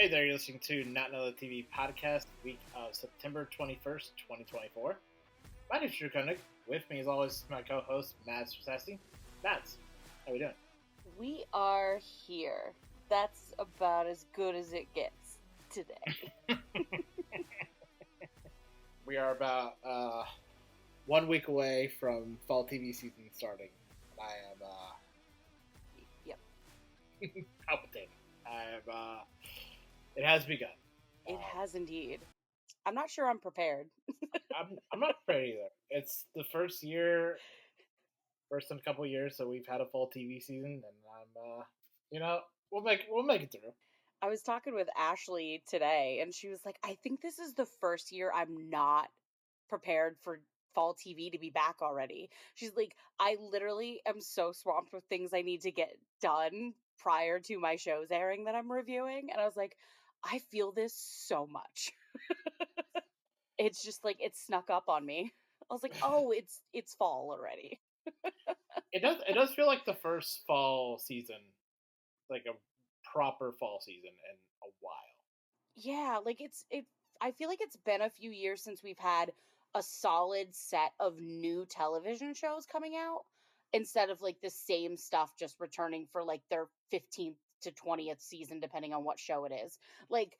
Hey there, you're listening to Not Another TV Podcast, week of September 21st, 2024. My name is Drew Koenig. With me, as always, my co-host, Mads Sassy. Mads, how we doing? We are here. That's about as good as it gets today. We are about 1 week away from fall TV season starting. I am Yep. palpitating. It has begun. It has indeed. I'm not sure I'm prepared. I'm not prepared either. It's the first in a couple years, so we've had a fall TV season, and we'll make it through. I was talking with Ashley today, and she was like, I think this is the first year I'm not prepared for fall TV to be back already. She's like, I literally am so swamped with things I need to get done prior to my shows airing that I'm reviewing. And I was like, I feel this so much. It's just like, it snuck up on me. I was like, oh, it's fall already. It does feel like the first fall season, like a proper fall season in a while. Yeah, like I feel like it's been a few years since we've had a solid set of new television shows coming out instead of like the same stuff just returning for like their 15th to 20th season depending on what show it is. Like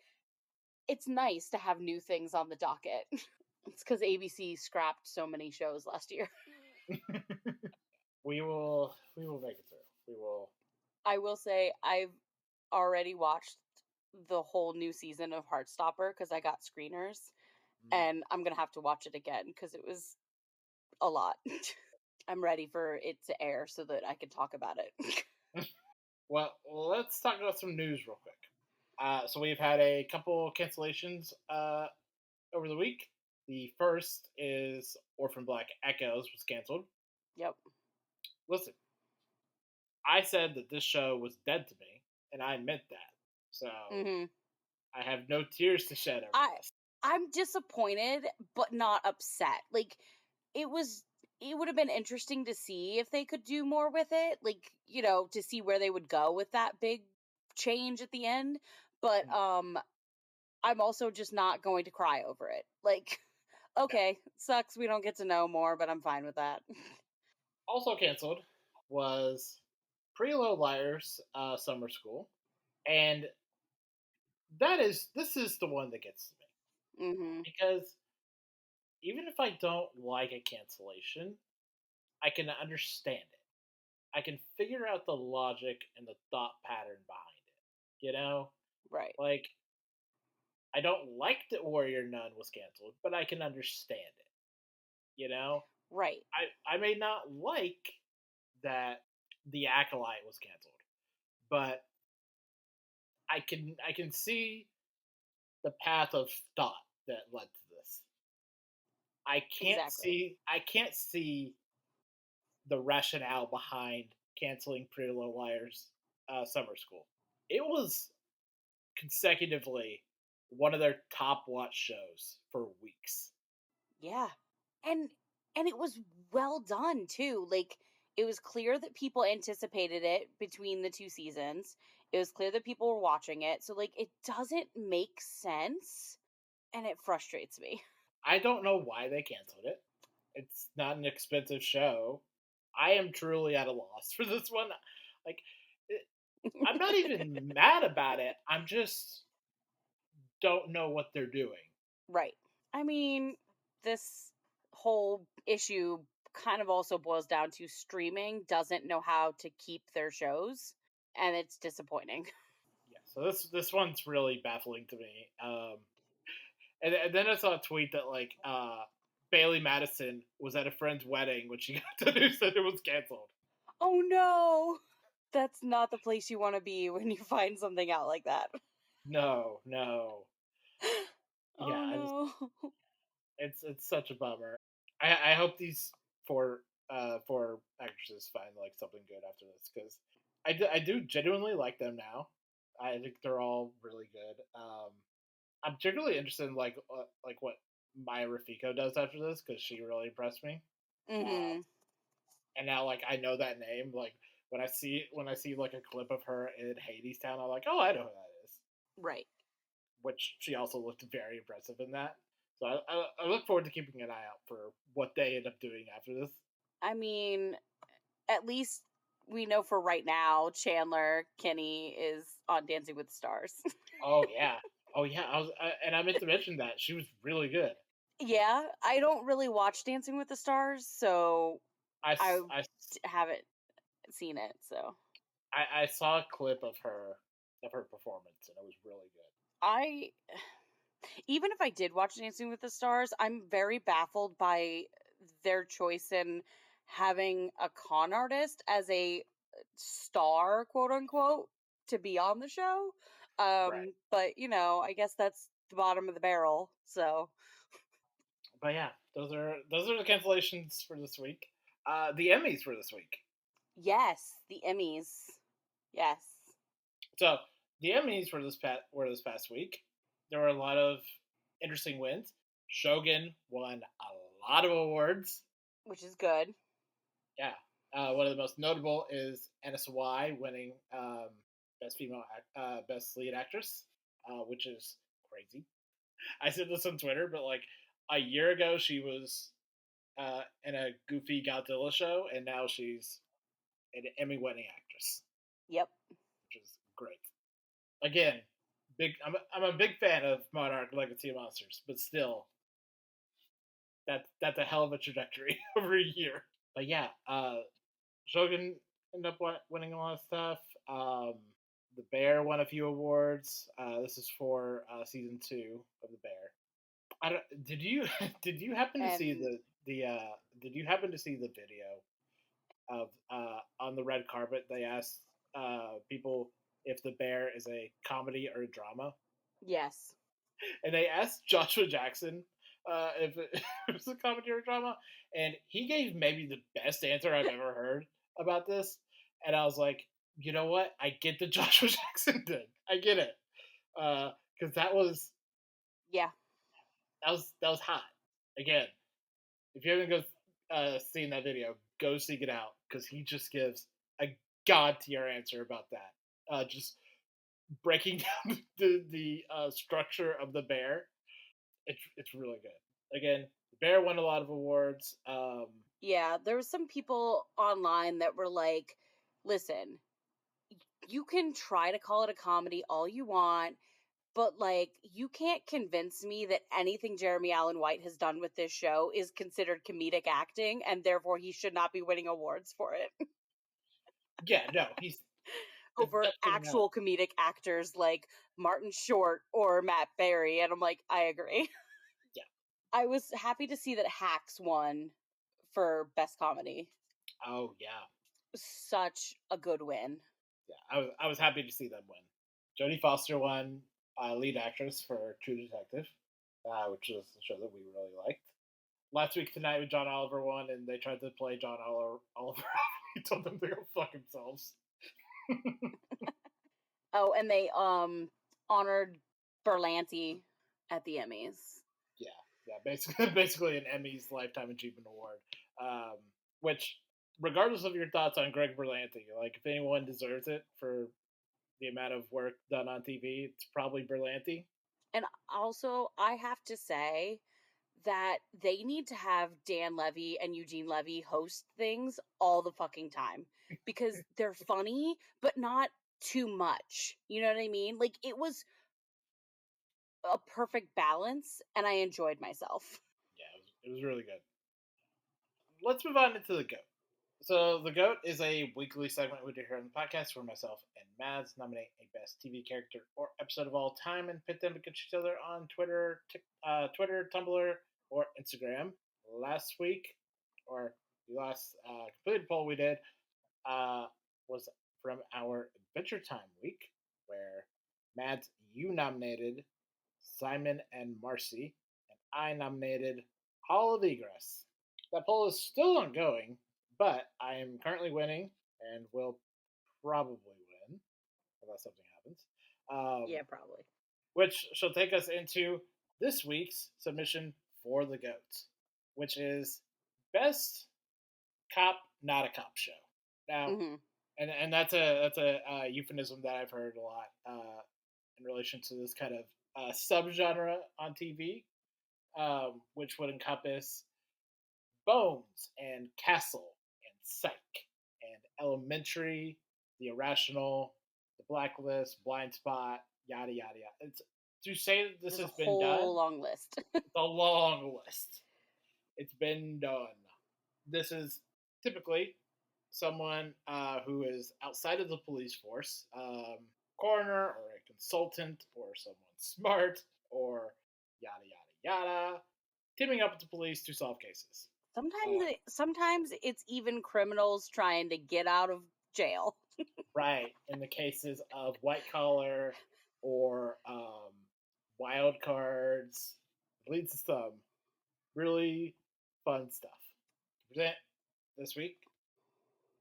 it's nice to have new things on the docket. It's cuz ABC scrapped so many shows last year. We will make it through. We will. I will say I've already watched the whole new season of Heartstopper because I got screeners, and I'm gonna have to watch it again because it was a lot. I'm ready for it to air so that I can talk about it. Well, let's talk about some news real quick. So we've had a couple cancellations over the week. The first is Orphan Black Echoes was canceled. Yep. Listen, I said that this show was dead to me, and I meant that. So I have no tears to shed over this. I'm disappointed, but not upset. Like, it would have been interesting to see if they could do more with it. Like, to see where they would go with that big change at the end. But, I'm also just not going to cry over it. Like, okay, sucks we don't get to know more, but I'm fine with that. Also canceled was Pretty Little Liars Summer School. And this is the one that gets to me. Because even if I don't like a cancellation, I can understand it. I can figure out the logic and the thought pattern behind it. Right. Like, I don't like that Warrior Nun was canceled, but I can understand it. Right. I may not like that The Acolyte was canceled, but I can see the path of thought that led to this. I can't see the rationale behind canceling Pretty Little Liars Summer School. It was consecutively one of their top watch shows for weeks. Yeah. And it was well done too. Like, it was clear that people anticipated it between the two seasons. It was clear that people were watching it. So like, it doesn't make sense, and it frustrates me. I don't know why they canceled it. It's not an expensive show. I am truly at a loss for this one. Like, I'm not even mad about it. I'm just don't know what they're doing. Right. I mean, this whole issue kind of also boils down to streaming doesn't know how to keep their shows, and it's disappointing. Yeah, so this one's really baffling to me. And then I saw a tweet that like Bailey Madison was at a friend's wedding when she got the news that it was canceled. Oh no! That's not the place you want to be when you find something out like that. No. Oh yeah, no. It's such a bummer. I hope these four actresses find like something good after this, because I do genuinely like them now. I think they're all really good. I'm particularly interested in like what Maya Rafiko does after this, because she really impressed me. And now like I know that name. Like when I see like a clip of her in Hadestown, I'm like, oh, I know who that is. Right. which she also looked very impressive in that. So I look forward to keeping an eye out for what they end up doing after this. I mean, at least we know for right now Chandler Kinney is on Dancing with the Stars. Oh yeah, oh yeah. And I meant to mention that she was really good. Yeah, I don't really watch Dancing with the Stars, so I I haven't seen it. So I saw a clip of her performance, and it was really good. I, even if I did watch Dancing with the Stars, I'm very baffled by their choice in having a con artist as a star, quote unquote, to be on the show. Right. But I guess that's the bottom of the barrel. So But yeah, those are the cancellations for this week. The Emmys for this week. yes, the Emmys. Yes. So the Emmys were this past week. There were a lot of interesting wins. Shogun won a lot of awards. Which is good. Yeah, one of the most notable is NSY winning best lead actress, which is crazy. I said this on Twitter, but like a year ago she was in a goofy Godzilla show, and now she's an Emmy-winning actress, Yep. which is great. Again, I'm a big fan of Monarch Legacy of Monsters, but still, that's a hell of a trajectory over a year. But yeah, Shogun ended up winning a lot of stuff. The Bear won a few awards. This is for season 2 of The Bear. I don't. Did you did you happen to see And did you happen to see the video of on the red carpet? They asked people if The Bear is a comedy or a drama, yes. and they asked Joshua Jackson if it was a comedy or a drama, and he gave maybe the best answer I've ever heard about this. And I was like, you know what? I get the Joshua Jackson thing. I get it because Yeah. that was hot. Again, if you haven't seen that video, go seek it out because he just gives a god tier answer about that. Just breaking down the structure of the bear. It's really good. Again, the bear won a lot of awards. Yeah, there was some people online that were like, "Listen, you can try to call it a comedy all you want, but like you can't convince me that anything Jeremy Allen White has done with this show is considered comedic acting and therefore he should not be winning awards for it Yeah, no, he's over definitely not. actual comedic actors like Martin Short or Matt Berry." And I'm like, I agree. Yeah. I was happy to see that Hacks won for best comedy. Oh yeah, Such a good win. yeah. I was happy to see them win. Jodie Foster won lead actress for True Detective, which is a show that we really liked. Last week tonight, John Oliver won, and they tried to play John Oliver. He told them to go fuck themselves. Oh, and they honored Berlanti at the Emmys. Yeah, yeah. Basically an Emmys Lifetime Achievement Award. Which, regardless of your thoughts on Greg Berlanti, like if anyone deserves it for the amount of work done on TV, it's probably Berlanti. And also, I have to say that they need to have Dan Levy and Eugene Levy host things all the fucking time because they're funny, but not too much. You know what I mean? Like, it was a perfect balance, and I enjoyed myself. Yeah, it was really good. Let's move on into the GOAT. So the GOAT is a weekly segment we do here on the podcast where myself and Mads nominate a best TV character or episode of all time and pit them against each other on Twitter, Tumblr, or Instagram. Last week, or the last completed poll we did, was from our Adventure Time week, where Mads, you nominated Simon and Marcy, and I nominated Hall of Egress. That poll is still ongoing, but I am currently winning and will probably win unless something happens. Yeah, probably. Which shall take us into this week's submission for the GOAT, which is Best Cop Not a Cop Show. Now, Mm-hmm. and that's a euphemism that I've heard a lot in relation to this kind of subgenre on TV, which would encompass Bones and Castle and Psych and Elementary, The Irrational, The Blacklist, Blind Spot, yada yada yada. It's to say that this There's a has been done. whole long list. It's a long list. It's been done. This is typically someone who is outside of the police force, coroner or a consultant or someone smart or yada yada yada, teaming up with the police to solve cases. Sometimes it's even criminals trying to get out of jail. Right. In the cases of white collar or wild cards, leads to some really fun stuff. To present this week,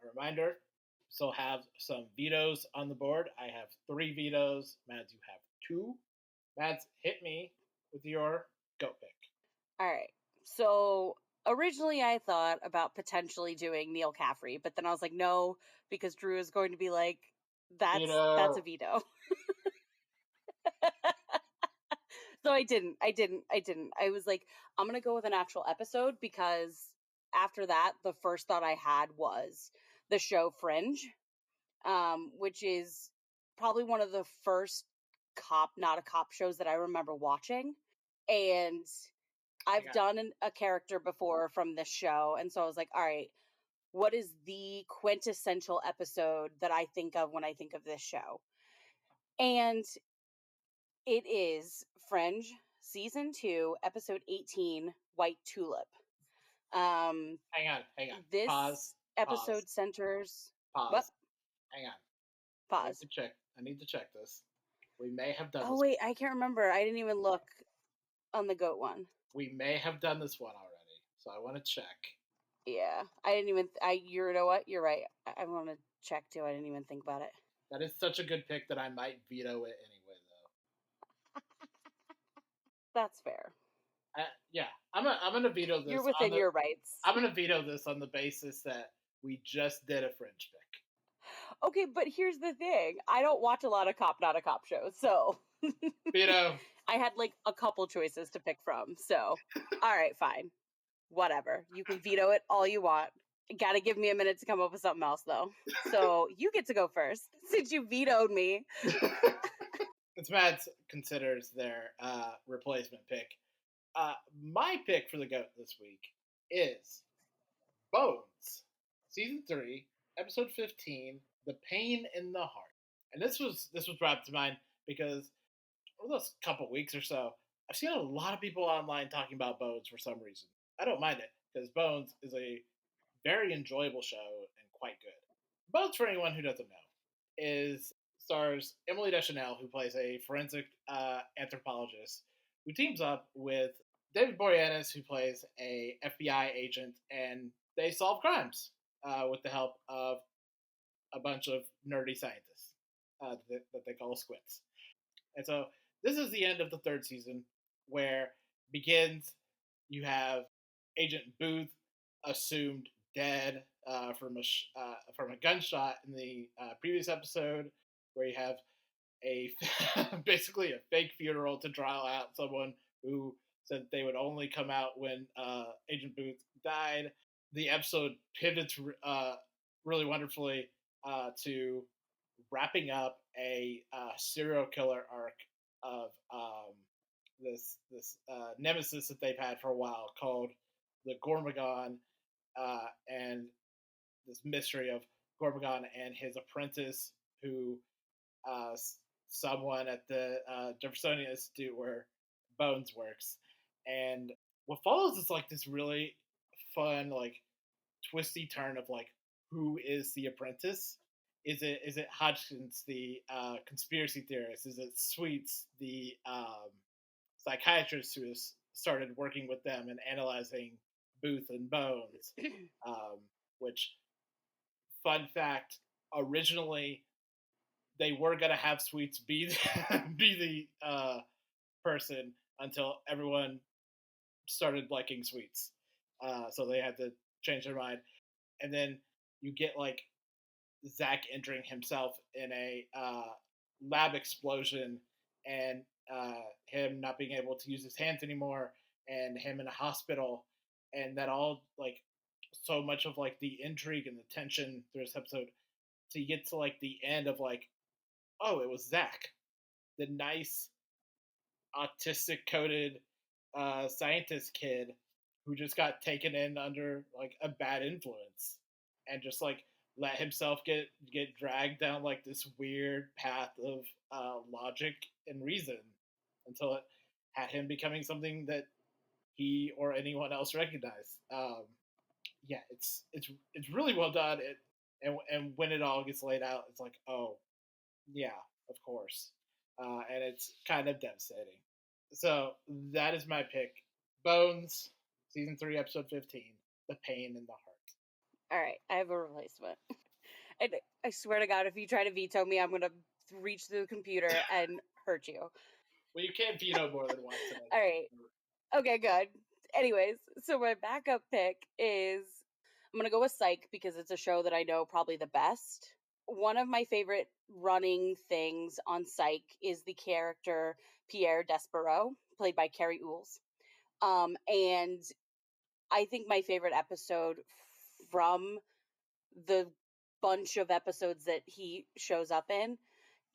a reminder, still have some vetoes on the board. I have 3 vetoes. Mads, you have 2. Mads, hit me with your goat pick. All right. So originally I thought about potentially doing Neil Caffrey, but then I was like, no, because Drew is going to be like, that's a veto. So I didn't. I was like, I'm going to go with an actual episode because after that, the first thought I had was the show Fringe, which is probably one of the first not a cop shows that I remember watching. And I've done a character before from this show. And so I was like, all right, what is the quintessential episode that I think of when I think of this show? And it is Fringe, Season 2, Episode 18, White Tulip. Hang on. This Pause. episode centers... Pause. What? Hang on. Pause. I need to check this. We may have done this. Oh, wait, I can't remember. I didn't even look on the goat one. We may have done this one already, so I want to check. Yeah, I didn't even... you know what? You're right. I want to check, too. I didn't even think about it. That is such a good pick that I might veto it anyway, though. That's fair. Yeah, I'm gonna veto this. You're within your rights. I'm gonna veto this on the basis that we just did a Fringe pick. Okay, but here's the thing. I don't watch a lot of cop, not a cop shows, so... Veto. I had, like, a couple choices to pick from, so... Alright, fine. Whatever. You can veto it all you want. Gotta give me a minute to come up with something else, though. So, you get to go first, since you vetoed me. It's Mads considers their replacement pick. My pick for the GOAT this week is Bones, Season 3, Episode 15, The Pain in the Heart. And this was brought to mind because over the last couple weeks or so, I've seen a lot of people online talking about Bones for some reason. I don't mind it, because Bones is a very enjoyable show and quite good. Bones, for anyone who doesn't know, stars Emily Deschanel, who plays a forensic anthropologist, who teams up with David Boreanaz, who plays a FBI agent, and they solve crimes with the help of a bunch of nerdy scientists that they call squints. And so this is the end of the 3rd season, where begins, you have Agent Booth assumed dead from a gunshot in the previous episode, where you have basically a fake funeral to draw out someone who said they would only come out when Agent Booth died. The episode pivots really wonderfully to wrapping up a serial killer arc of this nemesis that they've had for a while called the Gormagon, and this mystery of Gormagon and his apprentice, who someone at the Jeffersonian Institute where Bones works. And what follows is like this really fun, like twisty turn of like, who is the apprentice? Is it Hodgkins, the conspiracy theorist? Is it Sweets, the psychiatrist who has started working with them and analyzing Booth and Bones? Which, fun fact, originally they were gonna have Sweets be the person until everyone started liking Sweets, so they had to change their mind. And then you get like Zach entering himself in a lab explosion, and him not being able to use his hands anymore, and him in a hospital, and that all like so much of like the intrigue and the tension through this episode to get to like the end of like, oh, it was Zach, the nice autistic coded scientist kid who just got taken in under like a bad influence and just like let himself get dragged down like this weird path of logic and reason until it had him becoming something that he or anyone else recognized. Yeah, it's really well done. And when it all gets laid out, it's like, oh yeah, of course, and it's kind of devastating. So that is my pick. Bones, season 3, episode 15. The pain in the heart. All right, I have a replacement. And I swear to God, if you try to veto me, I'm going to reach through the computer and hurt you. Well, you can't veto more than once tonight. All right. Okay, good. Anyways, so my backup pick is I'm going to go with Psych because it's a show that I know probably the best. One of my favorite running things on Psych is the character Pierre Despereaux, played by Carrie Ools. And I think my favorite episode from the bunch of episodes that he shows up in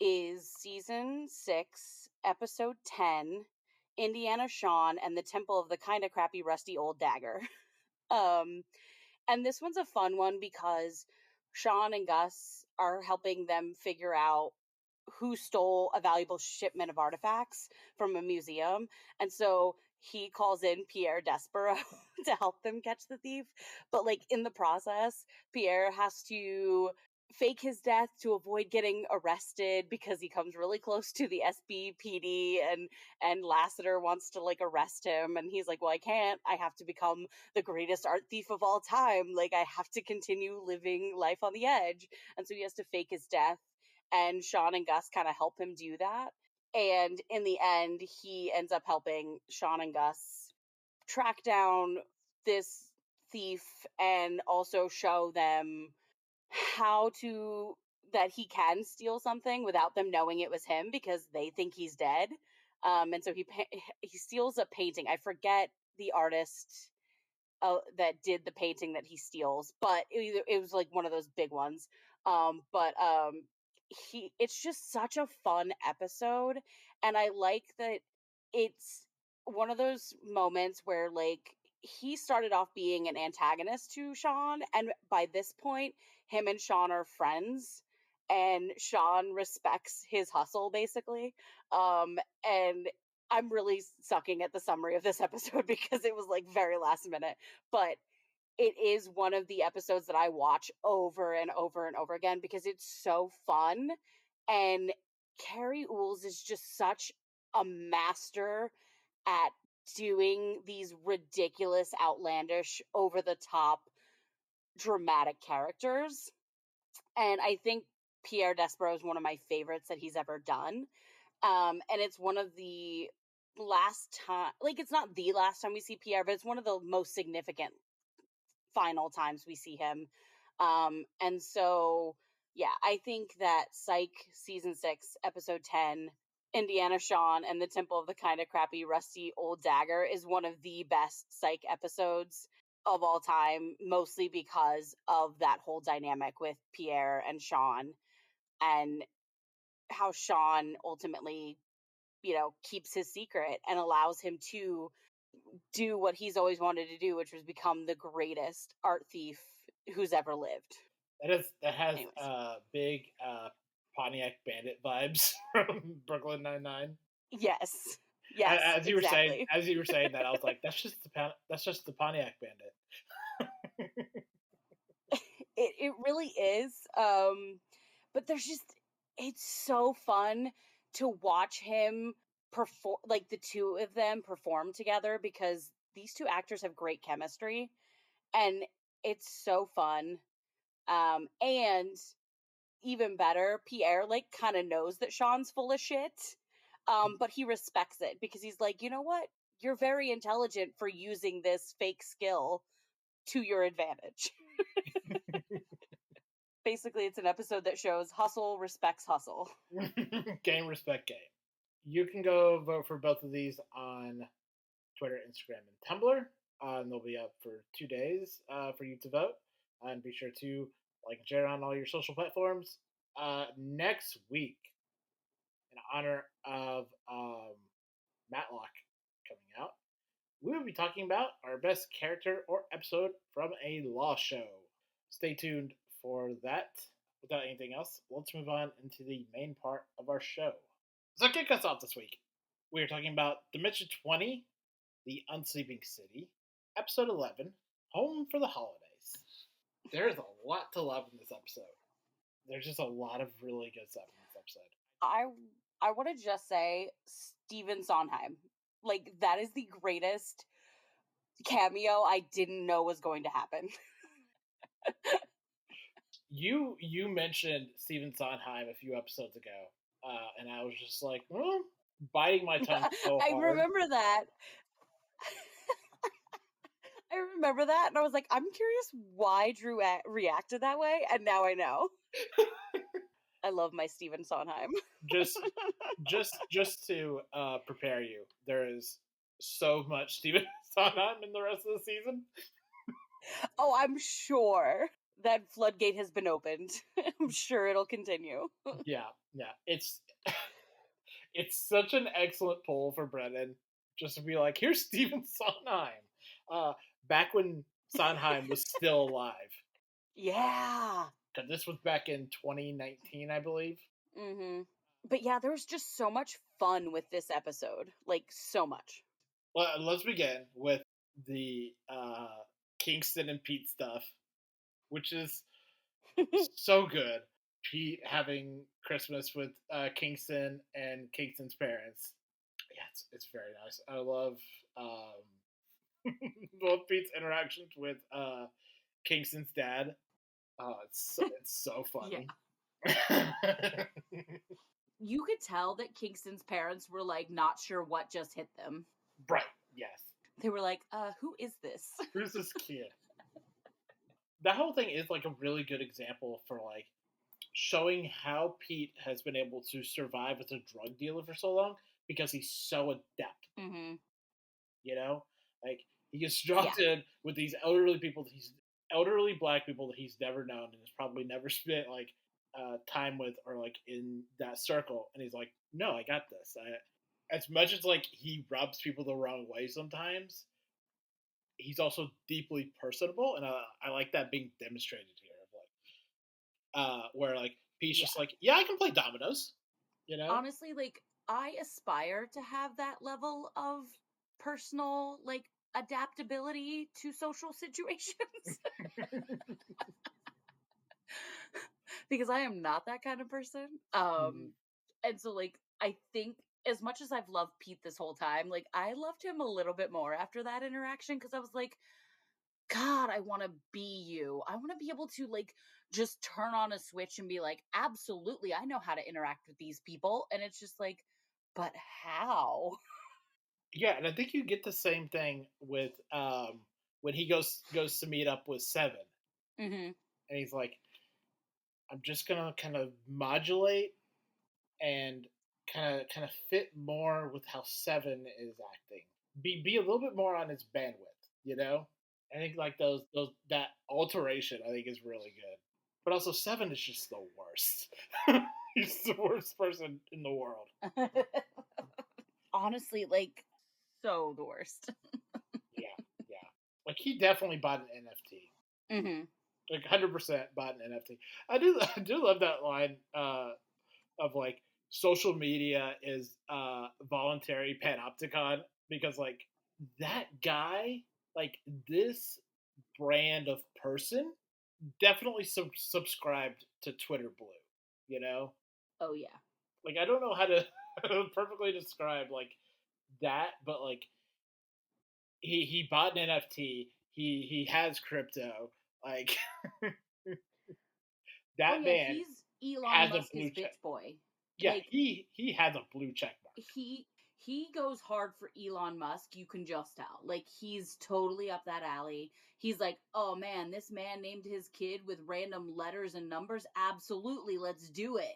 is season 6, episode 10, Indiana Shawn and the Temple of the Kinda Crappy Rusty Old Dagger. And this one's a fun one because Shawn and Gus are helping them figure out who stole a valuable shipment of artifacts from a museum. And so he calls in Pierre Despereaux to help them catch the thief. But like in the process, Pierre has to fake his death to avoid getting arrested because he comes really close to the SBPD and Lassiter wants to like arrest him and he's like, well, I can't. I have to become the greatest art thief of all time. Like I have to continue living life on the edge. And so he has to fake his death, and Shawn and Gus kind of help him do that. And in the end, he ends up helping Shawn and Gus track down this thief and also show them how to that he can steal something without them knowing it was him because they think he's dead. And so he steals a painting. I forget the artist that did the painting that he steals, but it was like one of those big ones. But it's just such a fun episode, and I like that it's one of those moments where like he started off being an antagonist to Shawn, and by this point him and Shawn are friends and Shawn respects his hustle basically. And I'm really sucking at the summary of this episode because it was like very last minute, but it is one of the episodes that I watch over and over and over again because it's so fun. And Carrie Ools is just such a master at doing these ridiculous, outlandish, over the top, dramatic characters. And I think Pierre Despereaux is one of my favorites that he's ever done. And it's one of the last time, like it's not the last time we see Pierre, but it's one of the most significant final times we see him. And so, yeah, I think that Psych season 6, episode 10, Indiana Shawn and the Temple of the Kinda Crappy Rusty Old Dagger is one of the best Psych episodes of all time, mostly because of that whole dynamic with Pierre and Shawn and how Shawn ultimately, keeps his secret and allows him to do what he's always wanted to do, which was become the greatest art thief who's ever lived. That has Anyways. big Pontiac Bandit vibes from Brooklyn Nine-Nine. Yes. As you exactly. were saying that, I was like, that's just the Pontiac Bandit. It really is. But it's so fun to watch him perform, like the two of them perform together because these two actors have great chemistry and it's so fun. And even better, Pierre like kind of knows that Shawn's full of shit. But he respects it because he's like, you know what? You're very intelligent for using this fake skill to your advantage. Basically, it's an episode that shows hustle respects hustle. Game respect game. You can go vote for both of these on Twitter, Instagram, and Tumblr. And they'll be up for 2 days for you to vote. And be sure to like and share on all your social platforms. Next week, in honor of Matlock coming out, we will be talking about our best character or episode from a law show. Stay tuned for that. Without anything else, let's move on into the main part of our show. So, kick us off this week. We are talking about Dimension 20, The Unsleeping City, Episode 11, Home for the Holidays. There's a lot to love in this episode. There's just a lot of really good stuff in this episode. I want to just say Stephen Sondheim. Like, that is the greatest cameo I didn't know was going to happen. You mentioned Stephen Sondheim a few episodes ago, and I was just like, biting my tongue so hard. I remember that. I remember that, and I was like, I'm curious why Drew reacted that way, and now I know. I love my Stephen Sondheim. just to prepare you, there is so much Stephen Sondheim in the rest of the season. Oh, I'm sure that floodgate has been opened. I'm sure it'll continue. Yeah. It's such an excellent pull for Brennan just to be like, here's Stephen Sondheim. Back when Sondheim was still alive. Yeah. Because this was back in 2019, I believe. Mm-hmm. But yeah, there was just so much fun with this episode. Like, so much. Well, let's begin with the Kingston and Pete stuff, which is so good. Pete having Christmas with Kingston and Kingston's parents. Yeah, it's very nice. I love both Pete's interactions with Kingston's dad. It's so funny. Yeah. You could tell that Kingston's parents were like not sure what just hit them. Right. Yes. They were like, who is this? Who's this kid? That whole thing is like a really good example for like showing how Pete has been able to survive as a drug dealer for so long because he's so adept. Mm-hmm. You know, like he gets dropped in with these elderly black people that he's never known and has probably never spent like time with or like in that circle, and he's like, no, I got this. As much as like he rubs people the wrong way sometimes, he's also deeply personable, and I like that being demonstrated here. Of like, where like Pete's just like, yeah, I can play dominoes. You know, honestly, like I aspire to have that level of personal like adaptability to social situations. Because I am not that kind of person. And so like I think as much as I've loved Pete this whole time, like I loved him a little bit more after that interaction because I was like, God, I want to be you. I want to be able to like just turn on a switch and be like, absolutely, I know how to interact with these people. And it's just like, but how? Yeah, and I think you get the same thing with when he goes to meet up with Seven, and he's like, I'm just gonna kind of modulate and kind of fit more with how Seven is acting. Be a little bit more on his bandwidth, you know. I think like those that alteration I think is really good. But also Seven is just the worst. He's the worst person in the world. Honestly, like so the worst. Yeah. Like he definitely bought an NFT. Like 100% bought an NFT. I do love that line of like social media is voluntary panopticon, because like that guy, like this brand of person definitely subscribed to Twitter Blue, you know? Oh yeah. Like I don't know how to perfectly describe like that, but like he bought an NFT, he has crypto, like that man he's Elon has Musk's a blue bitch check. boy. Yeah, like, he has a blue check mark. He goes hard for Elon Musk, you can just tell. Like he's totally up that alley. He's like, oh man, this man named his kid with random letters and numbers. Absolutely, let's do it.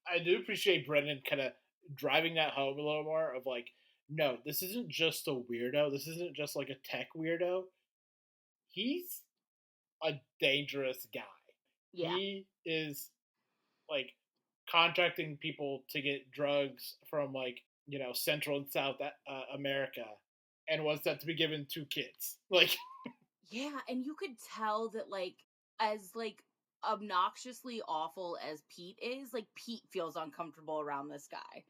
I do appreciate Brendan kind of driving that home a little more of like, no, this isn't just a weirdo. This isn't just like a tech weirdo. He's a dangerous guy. Yeah. He is like contracting people to get drugs from like Central and South America, and wants that to be given to kids. Like, Yeah, and you could tell that, like, as, like, obnoxiously awful as Pete is, like, Pete feels uncomfortable around this guy.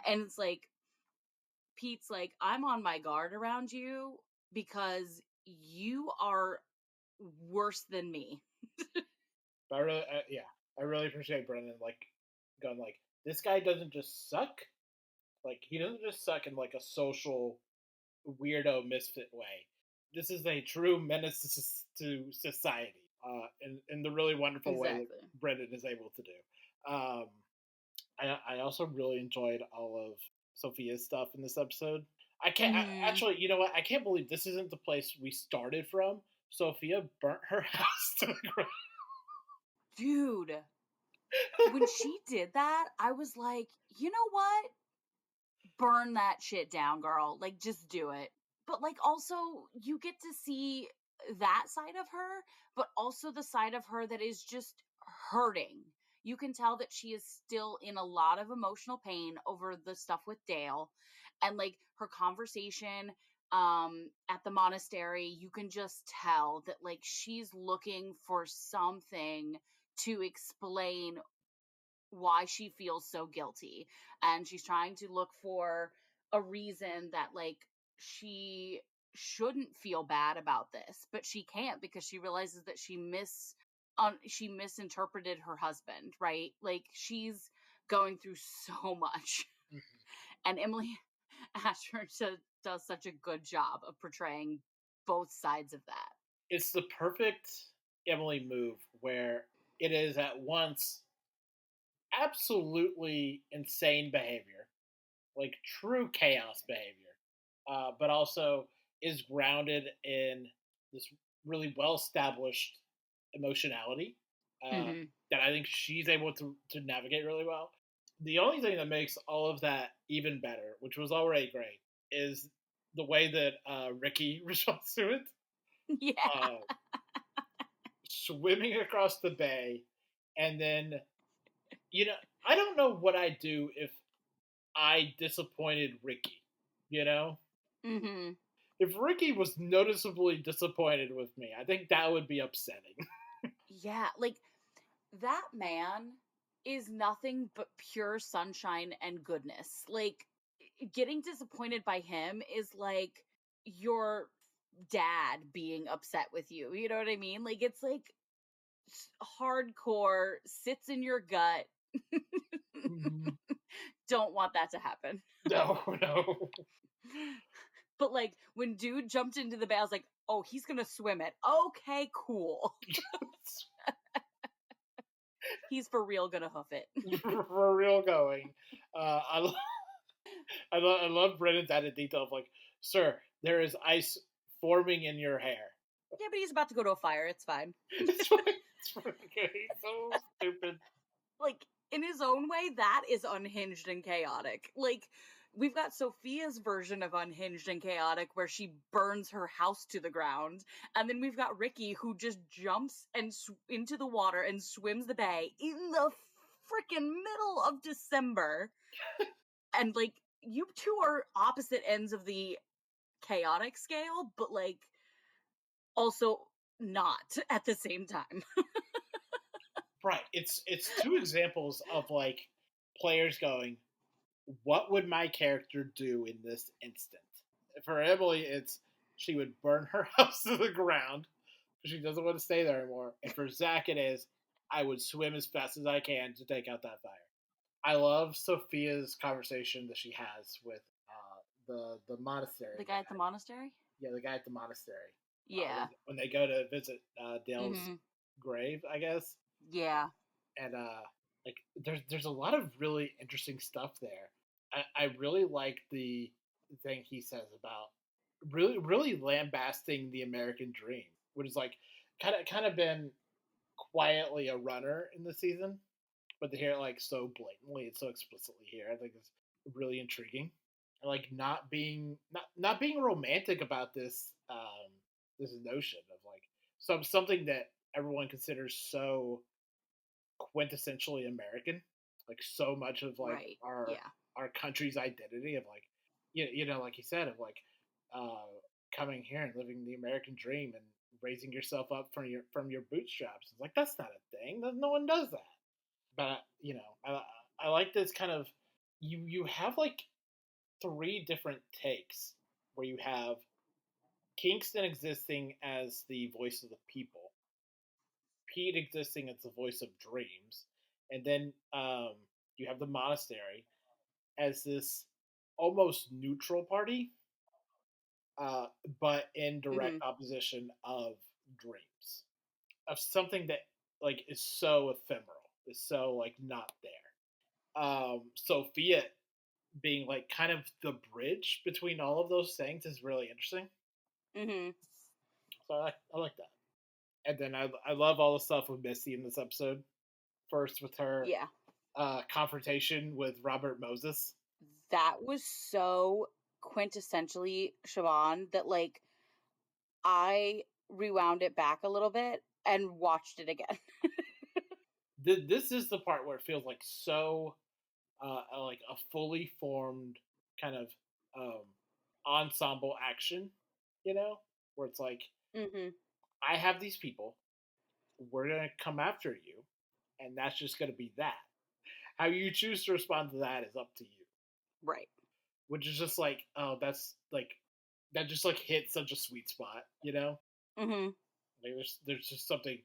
And it's like, Pete's like, I'm on my guard around you because you are worse than me. I really, yeah, I really appreciate Brendan like going like, this guy doesn't just suck. Like, he doesn't just suck in like a social weirdo misfit way. This is a true menace to society, in the really wonderful way that Exactly. Brendan is able to do. I also really enjoyed all of Sophia's stuff in this episode. Mhm. Actually, you know what? I can't believe this isn't the place we started from. Sophia burnt her house to the ground. Dude, when she did that, I was like, you know what? Burn that shit down, girl. Like, just do it. But, like, also, you get to see that side of her, but also the side of her that is just hurting. You can tell that she is still in a lot of emotional pain over the stuff with Dale. And, like, her conversation at the monastery, you can just tell that, like, she's looking for something to explain why she feels so guilty, and she's trying to look for a reason that, like, she shouldn't feel bad about this, but she can't because she realizes that she misinterpreted her husband, right? Like, she's going through so much. And Emily Asher does such a good job of portraying both sides of that. It's the perfect Emily move where it is at once absolutely insane behavior, like true chaos behavior, but also is grounded in this really well established emotionality, uh, Hmm. that I think she's able to navigate really well. The only thing that makes all of that even better, which was already great, is the way that Ricky responds to it. Yeah. Uh, Swimming across the bay, and then, you know, I don't know what I'd do if I disappointed Ricky. You know, Hmm. if Ricky was noticeably disappointed with me, I think that would be upsetting. Yeah, like, that man is nothing but pure sunshine and goodness. Like, getting disappointed by him is like your dad being upset with you. You know what I mean? Like, it's like hardcore, sits in your gut. Mhm. Don't want that to happen. No, no. But, like, when dude jumped into the bay, I was like, oh, he's gonna swim it. Okay, cool. He's for real gonna hoof it. For real going. I love Brennan's added detail of like, sir, there is ice forming in your hair. Yeah, but he's about to go to a fire. It's fine. It's fine. It's fine. He's so stupid. Like, in his own way, that is unhinged and chaotic. Like, we've got Sophia's version of unhinged and chaotic where she burns her house to the ground, and then we've got Ricky who just jumps into the water and swims the bay in the freaking middle of December. And, like, you two are opposite ends of the chaotic scale, but, like, also not at the same time. Right. It's two examples of like players going, what would my character do in this instant? For Emily, it's she would burn her house to the ground because she doesn't want to stay there anymore. And for Zach, it is I would swim as fast as I can to take out that fire. I love Sophia's conversation that she has with the monastery The guy at the guy. monastery? Yeah, the guy at the monastery. Yeah. When they go to visit Dale's Hmm. grave, I guess, Yeah. and like there's a lot of really interesting stuff there. I really like the thing he says about really lambasting the American dream, which is like kind of been quietly a runner in the season, but to hear it like so blatantly and so explicitly here, I think is really intriguing. I like not being romantic about this notion of like something that everyone considers so quintessentially American, like so much of like Right. Yeah. our country's identity of like you know like you said of like uh, coming here and living the American dream and raising yourself up from your bootstraps. It's like that's not a thing. No one does that. But you know, I like this kind of you have like three different takes where you have Kingston existing as the voice of the people, Pete existing as the voice of dreams, and then you have the monastery as this almost neutral party, uh, but in direct Mhm. opposition of dreams, of something that like is so ephemeral, is so like not there. Sophia being like kind of the bridge between all of those things is really interesting. Mhm. So I like that. And then I love all the stuff with Misty in this episode. First with her Yeah. confrontation with Robert Moses. That was so quintessentially Siobhan that like I rewound it back a little bit and watched it again. This is the part where it feels like so like a fully formed kind of um, ensemble action, you know, where it's like Mhm. I have these people, we're gonna come after you, and that's just gonna be that. How you choose to respond to that is up to you, Right. which is just like oh that's like that just like hits such a sweet spot, you know. Mhm. Like there's just something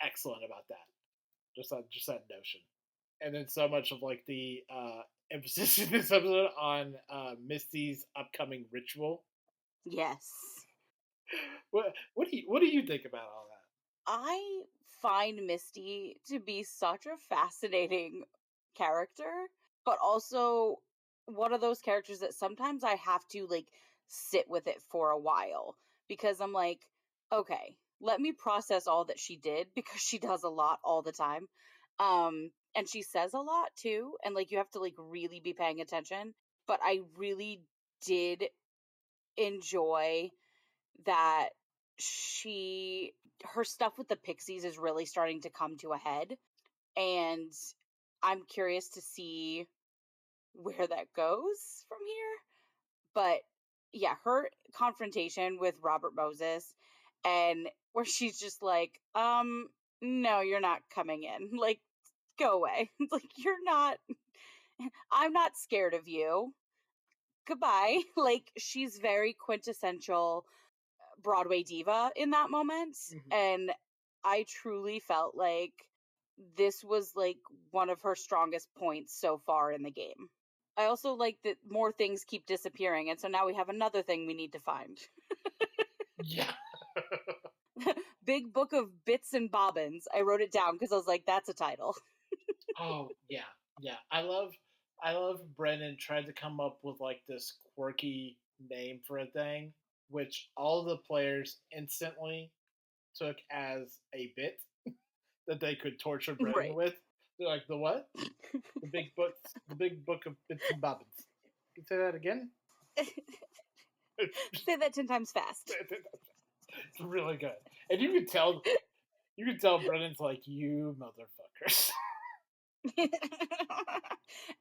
excellent about that. Just that notion, and then so much of like the emphasis in this episode on Misty's upcoming ritual. Yes. What do you think about all that? I find Misty to be such a fascinating character, but also one of those characters that sometimes I have to like sit with it for a while because I'm like, okay, let me process all that she did because she does a lot all the time. And she says a lot too, and like you have to like really be paying attention, but I really did enjoy that she her stuff with the pixies is really starting to come to a head, and I'm curious to see where that goes from here. But yeah, her confrontation with Robert Moses and where she's just like, no, you're not coming in. Like, go away. Like, you're not I'm not scared of you. Goodbye. Like, she's very quintessential Broadway diva in that moment, Mm-hmm. and I truly felt like this was like one of her strongest points so far in the game. I also like that more things keep disappearing, and so now we have another thing we need to find. Yeah. Big book of bits and bobbins. I wrote it down because I was like, that's a title. Oh yeah, yeah. I love Brennan tried to come up with like this quirky name for a thing, which all the players instantly took as a bit that they could torture Brennan Right. with. They're like, the what? The big book of bits and bobbins. Can you say that again? Say that 10 times fast. It's really good, and you can tell Brennan's like, you motherfuckers.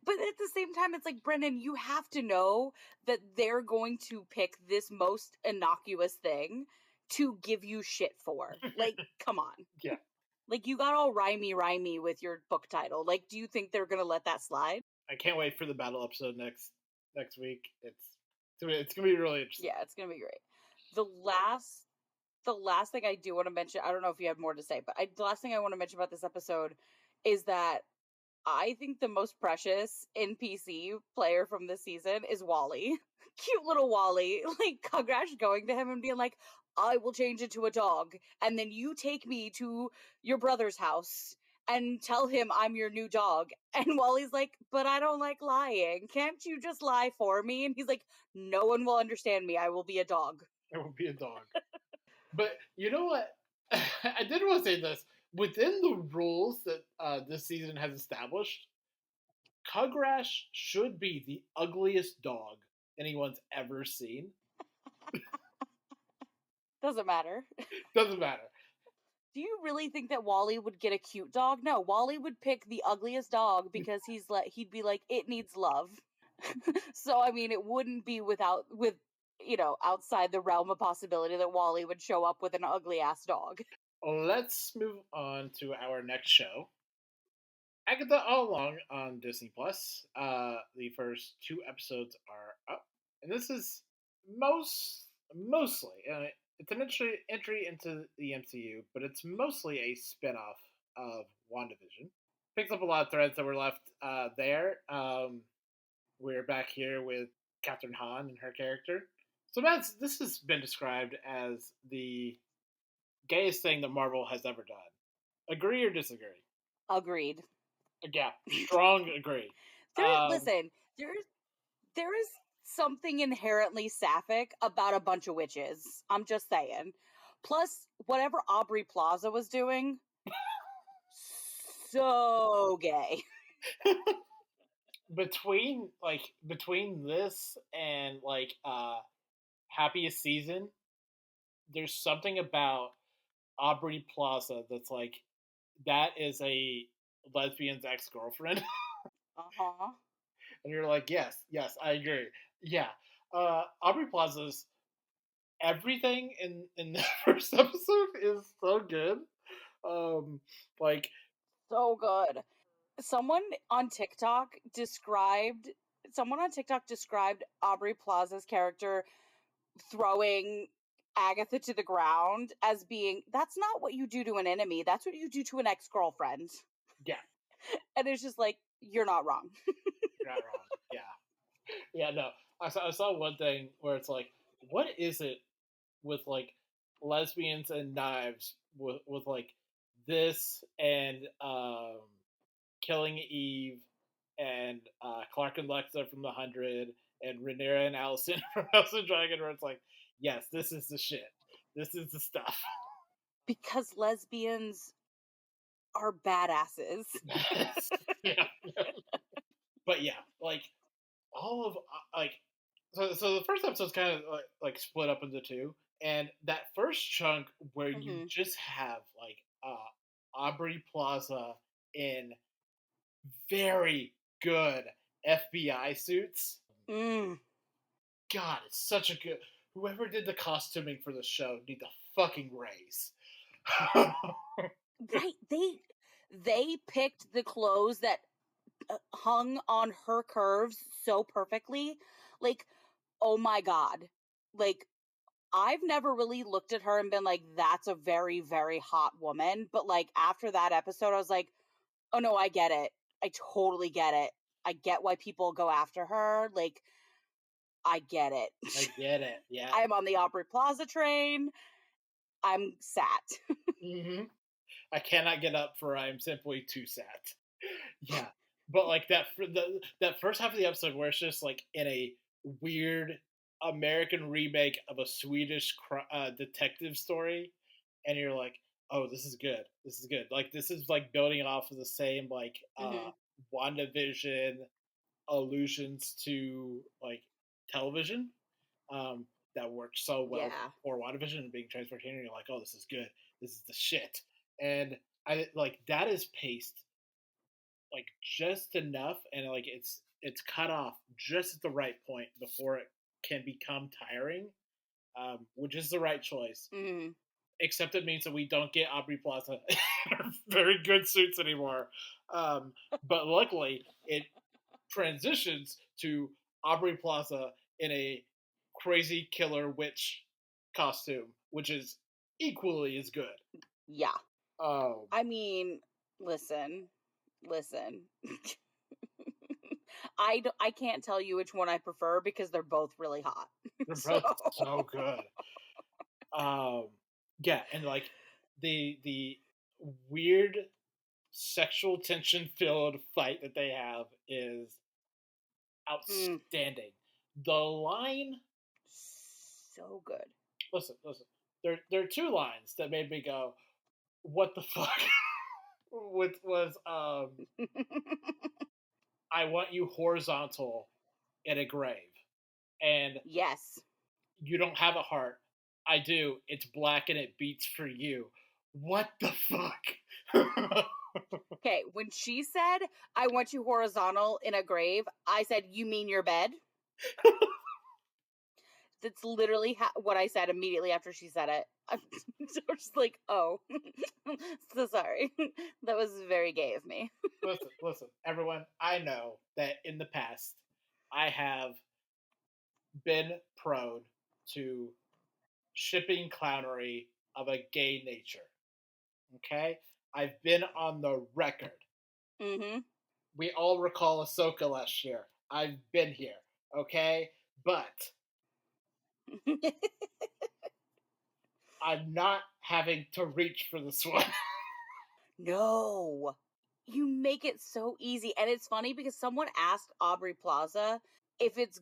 But at the same time, it's like, Brendan, you have to know that they're going to pick this most innocuous thing to give you shit for. Like, come on. Yeah, Like, you got all rhymey with your book title. Like, do you think they're going to let that slide? I can't wait for the battle episode next week. It's gonna be really interesting. Yeah, it's going to be great. The last. The last thing I do want to mention, I don't know if you have more to say, but the last thing I want to mention about this episode is that I think the most precious NPC player from this season is Wally. Cute little Wally. Like, Crash going to him and being like, I will change into a dog. And then you take me to your brother's house and tell him I'm your new dog. And Wally's like, but I don't like lying. Can't you just lie for me? And he's like, no one will understand me. I will be a dog. It will be a dog. But you know what? I did want to say this. Within the rules that this season has established, Cugrash should be the ugliest dog anyone's ever seen. Doesn't matter. Doesn't matter. Do you really think that Wally would get a cute dog? No, Wally would pick the ugliest dog because he'd be like, it needs love. So I mean, it wouldn't be outside the realm of possibility that Wally would show up with an ugly ass dog. Let's move on to our next show. Agatha All Along on Disney Plus. The first 2 episodes are up, and this is mostly it's an entry into the MCU, but it's mostly a spinoff of WandaVision. Picks up a lot of threads that were left there. We're back here with Catherine Hahn and her character. So this has been described as the gayest thing that Marvel has ever done. Agree or disagree? Agreed. Yeah, strong agree. Listen, there is something inherently sapphic about a bunch of witches. I'm just saying. Plus, whatever Aubrey Plaza was doing, so gay. between this and Happiest Season, there's something about Aubrey Plaza that's like that is a lesbian's ex-girlfriend. Uh-huh. And you're like, yes, I agree. Yeah. Aubrey Plaza's everything in the first episode is so good. Like So good. Someone on TikTok described Aubrey Plaza's character throwing Agatha to the ground as being, that's not what you do to an enemy, that's what you do to an ex-girlfriend. Yeah. And it's just like, you're not wrong. You're not wrong. Yeah, no. I saw one thing where it's like, what is it with like lesbians and knives with like this and Killing Eve and Clark and Lexa from The 100 and Rhaenyra and Allison from House of Dragon, where it's like, yes, this is the shit. This is the stuff. Because lesbians are badasses. Yeah. But yeah, like all of so the first episode's kind of like split up into two, and that first chunk where you just have like Aubrey Plaza in very good FBI suits. God, it's such a good. Whoever did the costuming for the show need to fucking raise. Right, they picked the clothes that hung on her curves so perfectly. Like, oh my god. Like, I've never really looked at her and been like, that's a very, very hot woman. But like after that episode, I was like, oh no, I get it. I totally get it. I get why people go after her. Like, I get it. I get it. Yeah. I'm on the Aubrey Plaza train. I'm sat. Mm-hmm. I cannot get up for I'm simply too sad. Yeah. But like that first half of the episode where it's just like in a weird American remake of a Swedish detective story, and you're like, oh, this is good. This is good. Like this is like building off of the same like WandaVision allusions to like television that worked so well for WandaVision and being transferred here. And you're like, oh, this is good. This is the shit. And I like that is paced like just enough, and like it's cut off just at the right point before it can become tiring, which is the right choice. Except it means that we don't get Aubrey Plaza in her very good suits anymore. But luckily, it transitions to Aubrey Plaza in a crazy killer witch costume, which is equally as good. Yeah. I mean, listen. I can't tell you which one I prefer because they're both really hot. They're both so good. Yeah, and like the weird sexual tension filled fight that they have is outstanding. The line, so good. Listen. There are two lines that made me go, "What the fuck?" Which was, I want you horizontal in a grave. And Yes. you don't have a heart. I do. It's black and it beats for you. What the fuck? Okay, when she said, "I want you horizontal in a grave," I said, "You mean your bed?" That's literally what I said immediately after she said it. I'm so just like, "Oh, so sorry." That was very gay of me. Listen, everyone. I know that in the past, I have been prone to shipping clownery of a gay nature. Okay? I've been on the record. Mhm. We all recall Ahsoka last year. I've been here. Okay? But I'm not having to reach for this one. No. You make it so easy, and it's funny because someone asked Aubrey Plaza if it's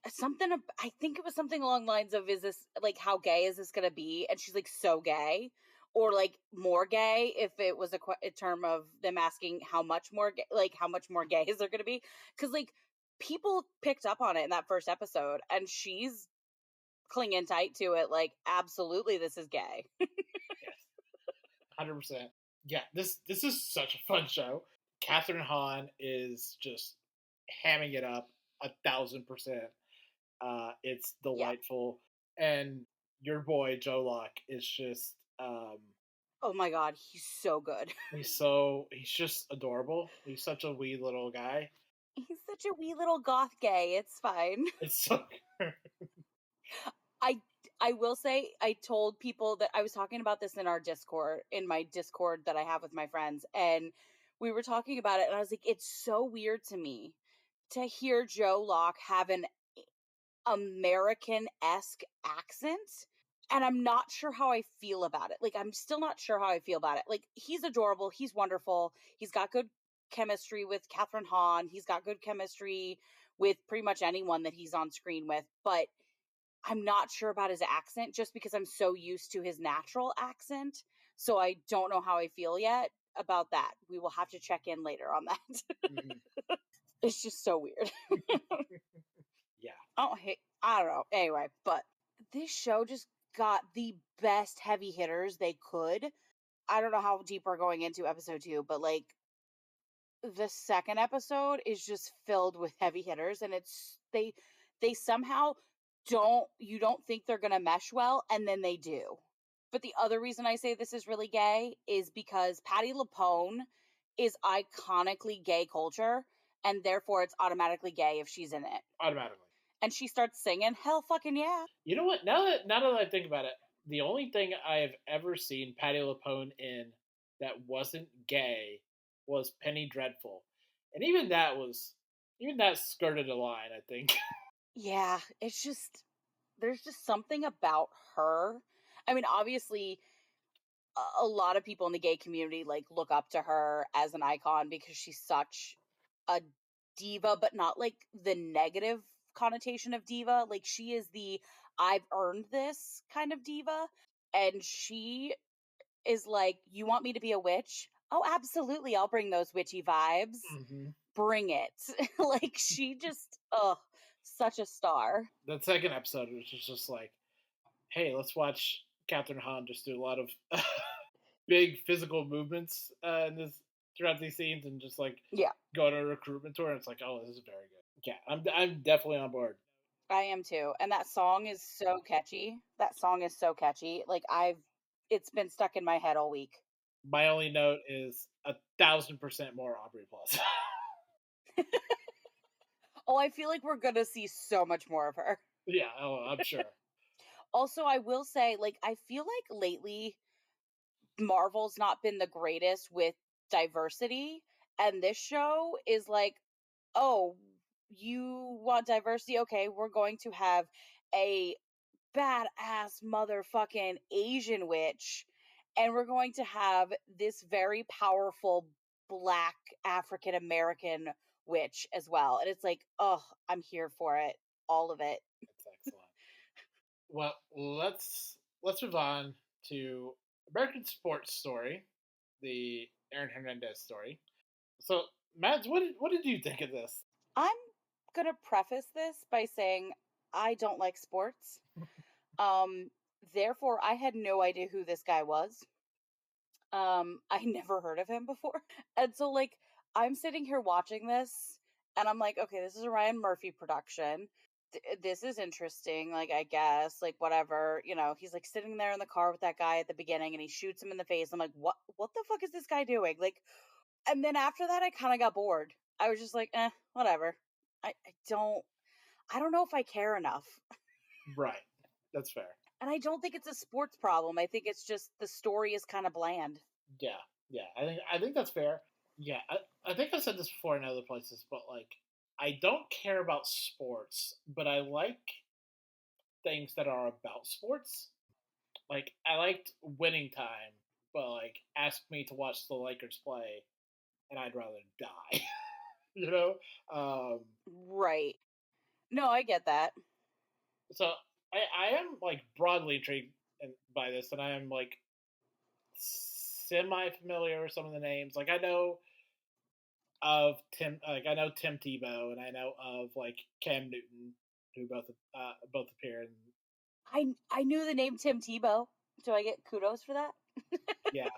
something I think it was something along the lines of, "Is this like, how gay is this gonna be?" And she's like, "So gay," or like, "More gay," if it was a term of them asking how much more like, how much more gay is there gonna be? Because like, people picked up on it in that first episode, and she's clinging tight to it like, "Absolutely, this is gay." Yes, 100%. Yeah, this is such a fun show. Catherine Hahn is just hamming it up 1,000%. It's Yeah. delightful, and your boy Joe Locke is just Oh my god, he's so good. he's just adorable. He's such a wee little guy. He's such a wee little goth gay, it's fine. It's so I I will say I told people that I was talking about this in our Discord, in my Discord that I have with my friends, and we were talking about it, and I was like, it's so weird to me to hear Joe Locke have an American-esque accent, and I'm not sure how I feel about it. Like, I'm still not sure how I feel about it. Like, he's adorable, he's wonderful, he's got good chemistry with Catherine Hahn, he's got good chemistry with pretty much anyone that he's on screen with, but I'm not sure about his accent just because I'm so used to his natural accent. So I don't know how I feel yet about that. We will have to check in later on that. mhm. It's just so weird. Yeah. I don't know. Anyway, but this show just got the best heavy hitters they could. I don't know how deep we're going into episode 2, but like the second episode is just filled with heavy hitters, and they somehow don't think they're going to mesh well, and then they do. But the other reason I say this is really gay is because Patti LuPone is iconically gay culture, and therefore it's automatically gay if she's in it. Automatically. And she starts singing, hell fucking yeah. You know what? Now that I think about it, the only thing I have ever seen Patti LuPone in that wasn't gay was Penny Dreadful, and even that skirted a line. I think. Yeah, it's just there's just something about her. I mean, obviously a lot of people in the gay community like look up to her as an icon because she's such a diva, but not like the negative connotation of diva. Like she is the I've earned this kind of diva. And she is like, "You want me to be a witch? Oh, absolutely. I'll bring those witchy vibes. hmm Bring it." Like she just, oh, such a star. The second episode was just like, hey, let's watch Catherine Hahn just do a lot of big physical movements in this throughout these scenes, and just like Yeah, go on a recruitment tour. And it's like, oh, this is very good. Yeah, I'm definitely on board. I am too. And that song is so catchy. That song is so catchy. Like it's been stuck in my head all week. My only note is 1,000% more Aubrey Plaza. Oh, I feel like we're gonna see so much more of her. Yeah, oh, I'm sure. Also, I will say, like, I feel like lately Marvel's not been the greatest with diversity, and this show is like, oh, you want diversity? Okay, we're going to have a badass motherfucking Asian witch, and we're going to have this very powerful black African American witch as well. And it's like, oh, I'm here for it. All of it. That's excellent. Well, let's move on to American Sports Story, the Aaron Hernandez story. So Mads, what did you think of this? I'm gonna preface this by saying I don't like sports. Um, Therefore, I had no idea who this guy was. I never heard of him before. And so like I'm sitting here watching this and I'm like, okay, this is a Ryan Murphy production. This is interesting, like I guess, like whatever, he's like sitting there in the car with that guy at the beginning and he shoots him in the face. I'm like, what the fuck is this guy doing? Like, and then after that I kind of got bored. I was just like, whatever. I don't know if I care enough. Right. That's fair. And I don't think it's a sports problem. I think it's just the story is kind of bland. Yeah. Yeah. I think that's fair. Yeah. I think I've said this before in other places, but like I don't care about sports, but I like things that are about sports. Like I liked Winning Time, but like ask me to watch the Lakers play and I'd rather die. you know? Um Right. No, I get that. so I am like broadly intrigued by this, and I am like semi familiar with some of the names. Like I know Tim Tebow, and I know of like Cam Newton, who both appear in. I knew the name Tim Tebow. Do I get kudos for that? Yeah,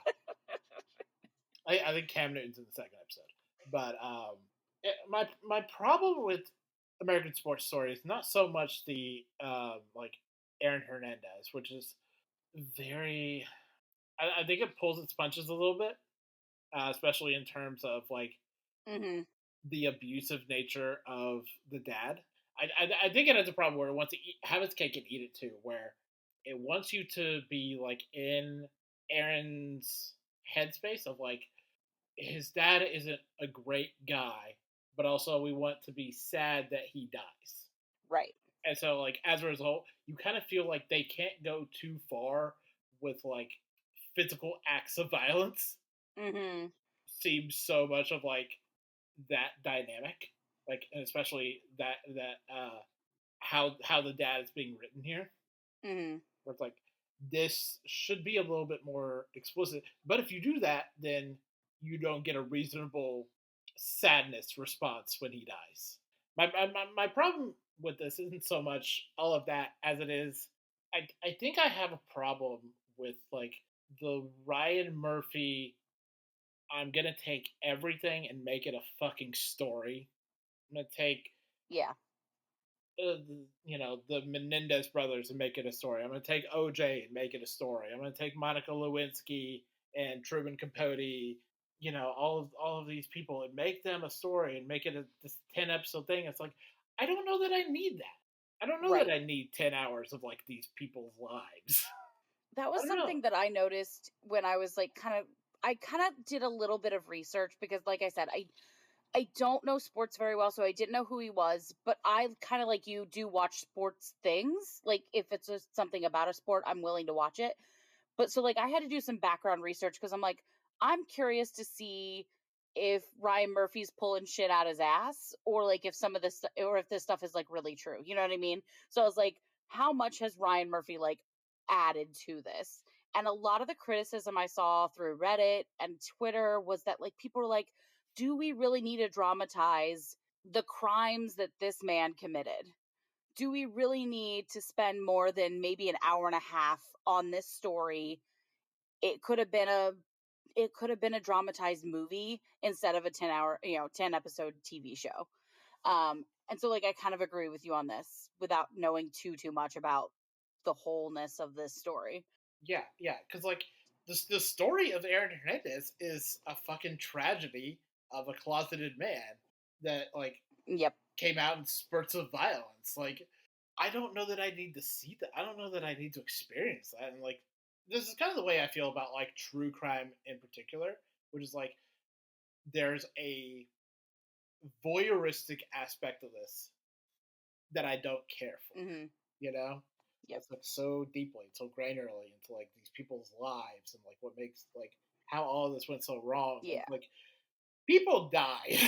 I think Cam Newton's in the second episode, but my problem with American Sports Story is not so much the like Aaron Hernandez, which is very. I think it pulls its punches a little bit, especially in terms of like Mm-hmm. the abusive nature of the dad. I think it has a problem where it wants to have its cake and eat it too, where it wants you to be like in Aaron's headspace of like his dad isn't a great guy, but also we want to be sad that he dies. Right. And so like as a result, you kind of feel like they can't go too far with like physical acts of violence. Mm-hmm. Seems so much of like that dynamic, like and especially that how the dad is being written here, Mm-hmm. where it's like this should be a little bit more explicit. But if you do that, then you don't get a reasonable sadness response when he dies. My problem with this isn't so much all of that as it is. I think I have a problem with like the Ryan Murphy. I'm gonna take everything and make it a fucking story. I'm gonna take Yeah. the Menendez brothers and make it a story. I'm gonna take OJ and make it a story. I'm gonna take Monica Lewinsky and Truman Capote, all of these people and make them a story and make it this 10 episode thing. It's like I don't know that I need that. I don't know that Right. I need 10 hours of like these people's lives. That I was don't know. something that I noticed when I was like I kind of did a little bit of research because like I said, I don't know sports very well, so I didn't know who he was, but I kind of like you do watch sports things. Like if it's just something about a sport, I'm willing to watch it. But so like I had to do some background research because I'm like I'm curious to see if Ryan Murphy's pulling shit out his ass or like if some of this or if this stuff is like really true. You know what I mean? So I was like how much has Ryan Murphy like added to this? And a lot of the criticism I saw through Reddit and Twitter was that like people were like do we really need to dramatize the crimes that this man committed? Do we really need to spend more than maybe an hour and a half on this story? It could have been a dramatized movie instead of a 10 episode TV show. And so like I kind of agree with you on this without knowing too much about the wholeness of this story. Yeah, because like the story of Aaron Hernandez is a fucking tragedy of a closeted man that like Yep. came out in spurts of violence. Like, I don't know that I need to see that. I don't know that I need to experience that. And like, this is kind of the way I feel about like true crime in particular, which is like there's a voyeuristic aspect of this that I don't care for. Mm-hmm. You know, Yep. it's like so deeply, so granularly into like these people's lives and like what makes like how all this went so wrong. Yeah. Like people die.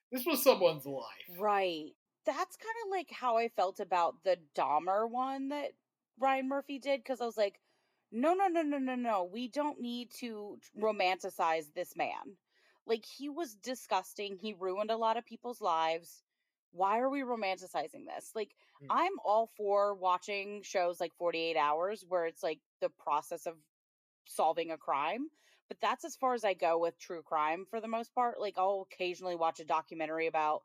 This was someone's life. Right. That's kind of like how I felt about the Dahmer one that Ryan Murphy did because I was like, no, no, no, no, no, no. We don't need to romanticize this man. Like, he was disgusting. He ruined a lot of people's lives. Why are we romanticizing this? Like, Mm. I'm all for watching shows like 48 Hours where it's like the process of solving a crime, but that's as far as I go with true crime for the most part. Like, I'll occasionally watch a documentary about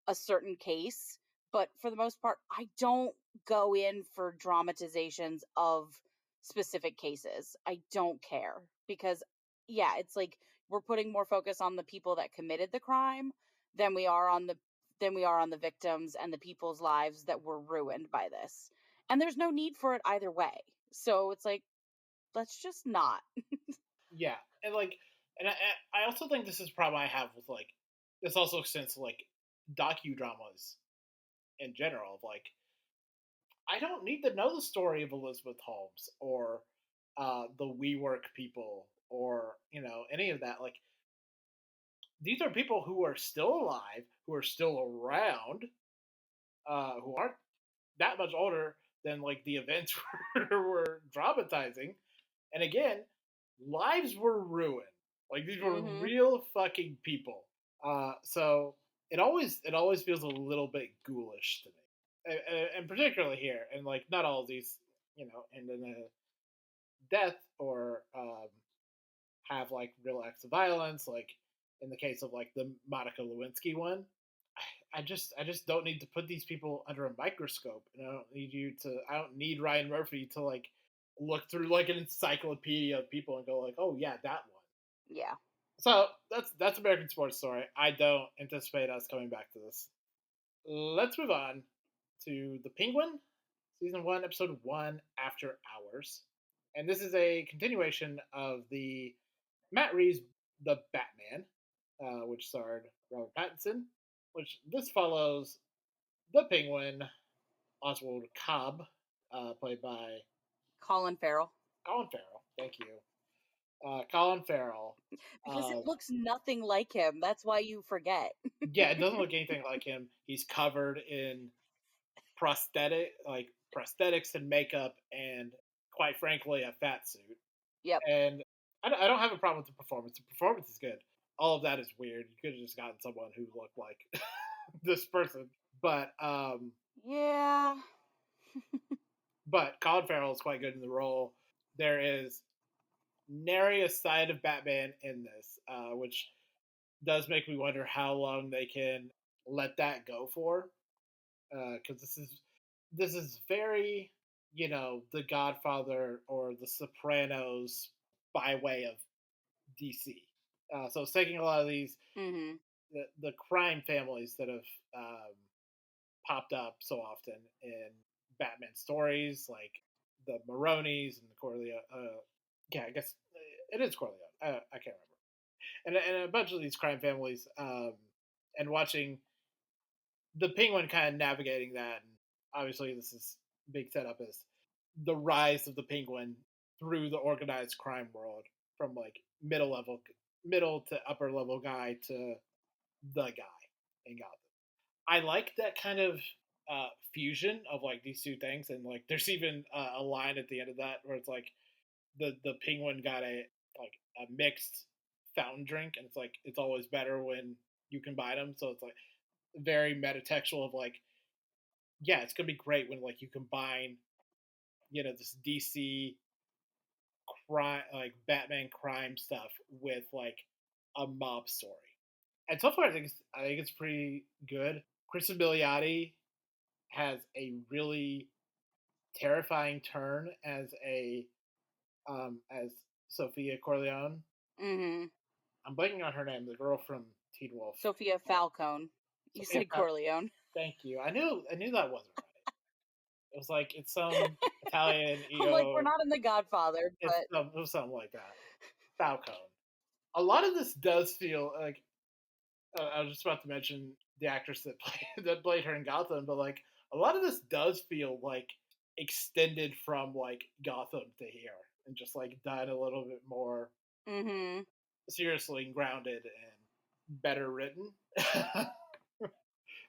a certain case, but for the most part, I don't go in for dramatizations of specific cases. I don't care because, yeah, it's like we're putting more focus on the people that committed the crime than we are on the victims and the people's lives that were ruined by this. And there's no need for it either way. So it's like, let's just not. Yeah, and like, and I also think this is a problem I have with like this also extends to like docudramas in general. Of like, I don't need to know the story of Elizabeth Holmes or the WeWork people or any of that. Like, these are people who are still alive, who are still around, who aren't that much older than like the events were dramatizing. And again, lives were ruined. Like, these were Mhm. real fucking people. So it always feels a little bit ghoulish to me, and particularly here. And like, not all of these, end in a death or have like real acts of violence. Like in the case of like the Monica Lewinsky one, I just don't need to put these people under a microscope, and I don't need Ryan Murphy to like look through like an encyclopedia of people and go like, oh yeah, that one. Yeah. So that's American Sports Story. I don't anticipate us coming back to this. Let's move on to The Penguin, season 1, episode 1, After Hours. And this is a continuation of the Matt Reeves' The Batman, which starred Robert Pattinson, which this follows the Penguin, Oswald Cobb, played by Colin Farrell. Colin Farrell. Thank you. Colin Farrell. Because it Uh, looks nothing like him. That's why you forget. yeah, it doesn't look anything like him. He's covered in prosthetics and makeup, and quite frankly, a fat suit. Yep. And I don't have a problem with the performance. The performance is good. All of that is weird. You could have just gotten someone who looked like this person, but Yeah. Colin Farrell is quite good in the role. There is nary a side of Batman in this, which does make me wonder how long they can let that go for. Because this is very, The Godfather or The Sopranos by way of DC. So it's taking a lot of these Mhm. the crime families that have um, popped up so often in Batman stories, like the Maronis and the Corleone. Yeah, I guess it is Corleone. I can't remember. And a bunch of these crime families, and watching the Penguin kind of navigating that. And obviously, this is big setup is the rise of the Penguin through the organized crime world, from like middle to upper level guy to the guy in Gotham. I like that kind of fusion of like these two things, and like there's even a line at the end of that where it's like the Penguin got a mixed fountain drink, and it's like it's always better when you combine them. So it's like very metatextual of like, yeah, it's gonna be great when like you combine this DC crime, like Batman crime stuff, with like a mob story. And so far, I think it's pretty good. Kristen Milioti has a really terrifying turn as Sophia Corleone. Mhm. I'm blanking on her name, the girl from Teen Wolf. Sophia Falcone. You Sophia said Corleone. Thank you. I knew that wasn't right. It was like it's some Italian I'm like, we're EO. not in The Godfather, but It was something like that. Falcone. A lot of this does feel like I was just about to mention the actress that played her in Gotham, but like a lot of this does feel like extended from like Gotham to here, and just like done a little bit more mhm. seriously and grounded and better written.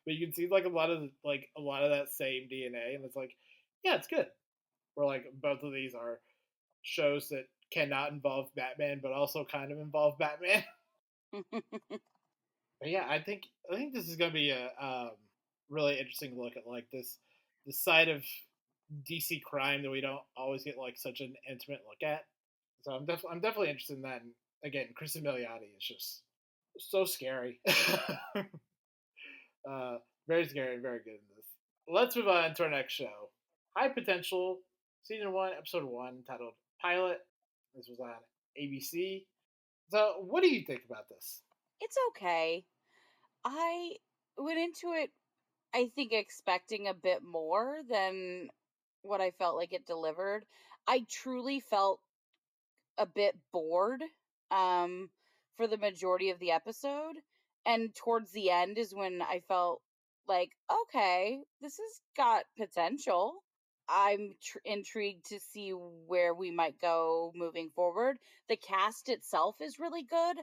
But you can see like a lot of that same DNA, and it's like, yeah, it's good. Where like both of these are shows that cannot involve Batman, but also kind of involve Batman. But yeah, I think this is gonna be a really interesting look at like this side of DC crime that we don't always get like such an intimate look at. So I'm definitely interested in that. And again, Kristen Milioti is just so scary. uh, very scary and very good in this. Let's move on to our next show. High Potential, Season 1, Episode 1, titled Pilot. This was on ABC. So, what do you think about this? It's okay. I went into it, I think, expecting a bit more than what I felt like it delivered. I truly felt a bit bored um for the majority of the episode, and towards the end is when I felt like, okay, this has got potential. I'm intrigued to see where we might go moving forward. The cast itself is really good.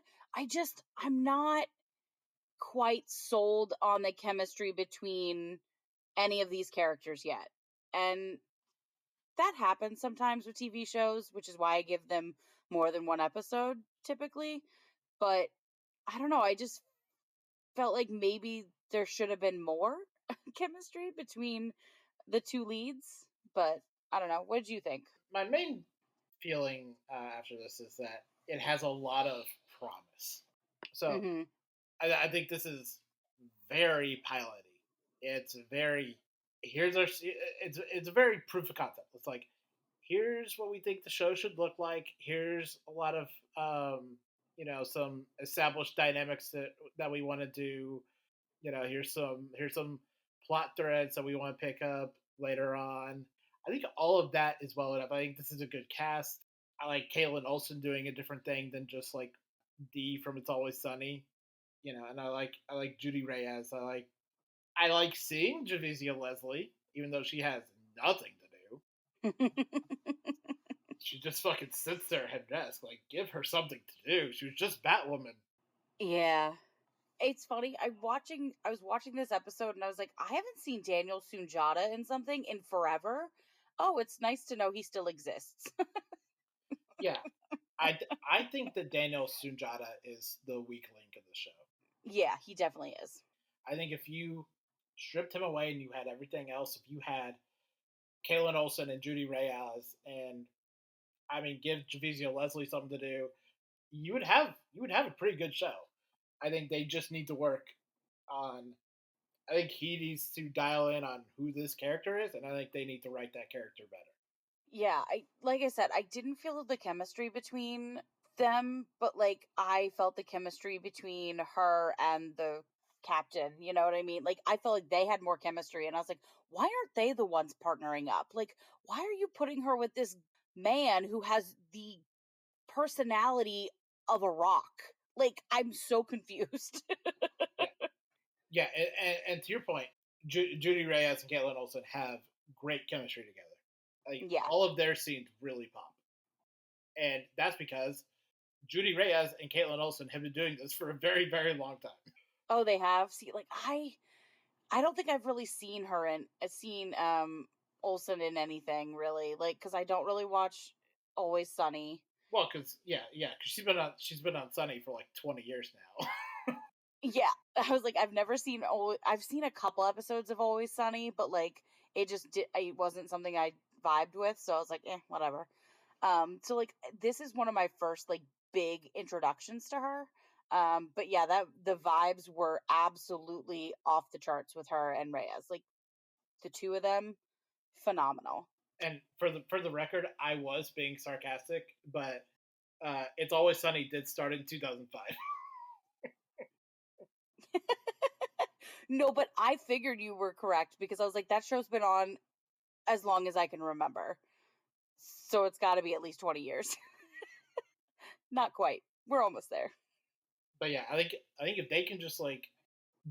I'm not quite sold on the chemistry between any of these characters yet. And that happens sometimes with TV shows, which is why I give them more than one episode typically. But I don't know, I just felt like maybe there should have been more chemistry between the two leads. But I don't know. What did you think? My main feeling after this is that it has a lot of promise. So, Mm-hmm. I think this is very piloty. It's very here's our it's a very proof of concept. It's like here's what we think the show should look like. Here's a lot of some established dynamics that we want to do. Here's some plot threads that we want to pick up later on. I think all of that is well enough. I think this is a good cast. I like Caitlin Olsen doing a different thing than just like Dee from It's Always Sunny. And I like Judy Reyes. I like seeing Javicia Leslie, even though she has nothing to do. She just fucking sits there at her desk. Like, give her something to do. She was just Batwoman. Yeah. It's funny. I was watching this episode and I was like, I haven't seen Daniel Sunjata in something in forever. Oh, it's nice to know he still exists. Yeah, I think that Daniel Sunjata is the weak link in the show. Yeah, he definitely is. I think if you stripped him away and you had everything else, if you had Kaylin Olsen and Judy Reyes, and I mean, give Javicia Leslie something to do, you would have a pretty good show. I think they just need to work on. I think he needs to dial in on who this character is, and I think they need to write that character better. Yeah, I like I said, I didn't feel the chemistry between them, but like I felt the chemistry between her and the captain, you know what I mean? Like I felt like they had more chemistry and I was like, why aren't they the ones partnering up? Like why are you putting her with this man who has the personality of a rock? Like I'm so confused. Yeah, yeah, and to your point, Judy Reyes and Caitlin Olsen have great chemistry together. Like Yeah. all of their scenes really pop, and that's because Judy Reyes and Caitlin Olsen have been doing this for a very, very long time. Oh, they have. See, like I don't think I've really seen her in seen Olsen in anything really. Like cuz I don't really watch Always Sunny. Well, because yeah, because she's been on Sunny for like 20 years now. Yeah. I was like I've never seen I've seen a couple episodes of Always Sunny, but like it wasn't something I vibed with, so I was like, whatever. So like this is one of my first like big introductions to her. But yeah, that the vibes were absolutely off the charts with her and Reyes. Like the two of them, phenomenal. And for the record, I was being sarcastic, but It's Always Sunny did start in 2005. No, but I figured you were correct because I was like, that show's been on as long as I can remember. So it's got to be at least 20 years. Not quite. We're almost there. But yeah, I think if they can just like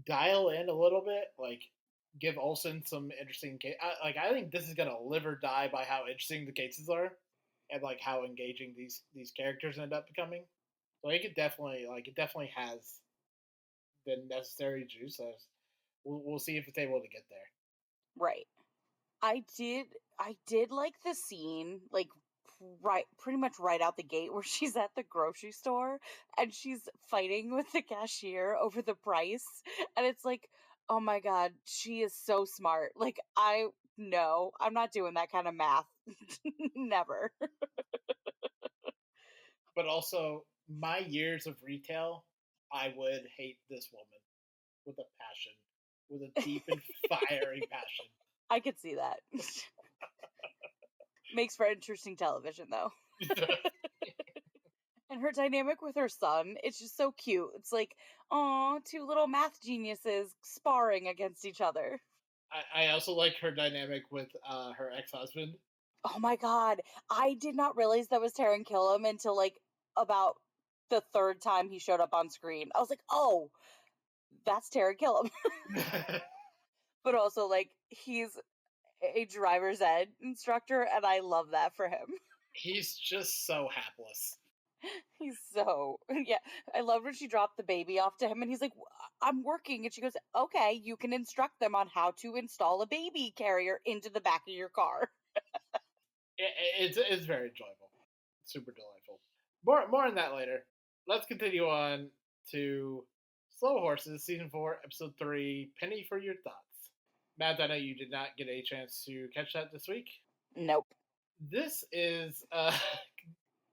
dial in a little bit, like give Olsen some interesting case. I think this is gonna live or die by how interesting the cases are, and like how engaging these characters end up becoming. So it definitely has the necessary juice. We'll see if it's able to get there. Right. I did like the scene like pretty much right out the gate where she's at the grocery store and she's fighting with the cashier over the price. And it's like, oh my God, she is so smart. Like, no, I'm not doing that kind of math. Never. But also, my years of retail, I would hate this woman with a passion, with a deep and fiery passion. I could see that. Makes for interesting television, though. And her dynamic with her son, it's just so cute. It's like, oh, two little math geniuses sparring against each other. I also like her dynamic with her ex-husband. Oh my God. I did not realize that was Taran Killam until like about the third time he showed up on screen. I was like, oh, that's Taran Killam. But also, like, he's a driver's ed instructor, and I love that for him. He's just so hapless. He's so, yeah. I love when she dropped the baby off to him, and he's like, I'm working. And she goes, okay, you can instruct them on how to install a baby carrier into the back of your car. It's very enjoyable. Super delightful. More on that later. Let's continue on to Slow Horses, Season 4, Episode 3, Penny for Your Thoughts. Matt, I know you did not get a chance to catch that this week. Nope. This is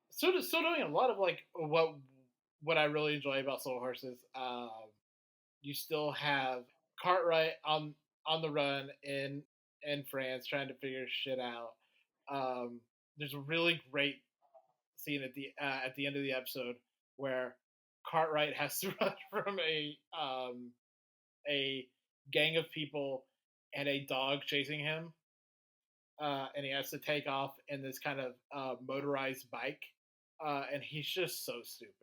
still doing a lot of like what I really enjoy about Slow Horses. You still have Cartwright on the run in France trying to figure shit out. There's a really great scene at the end of the episode where Cartwright has to run from a gang of people and a dog chasing him, and he has to take off in this kind of motorized bike, and he's just so stupid.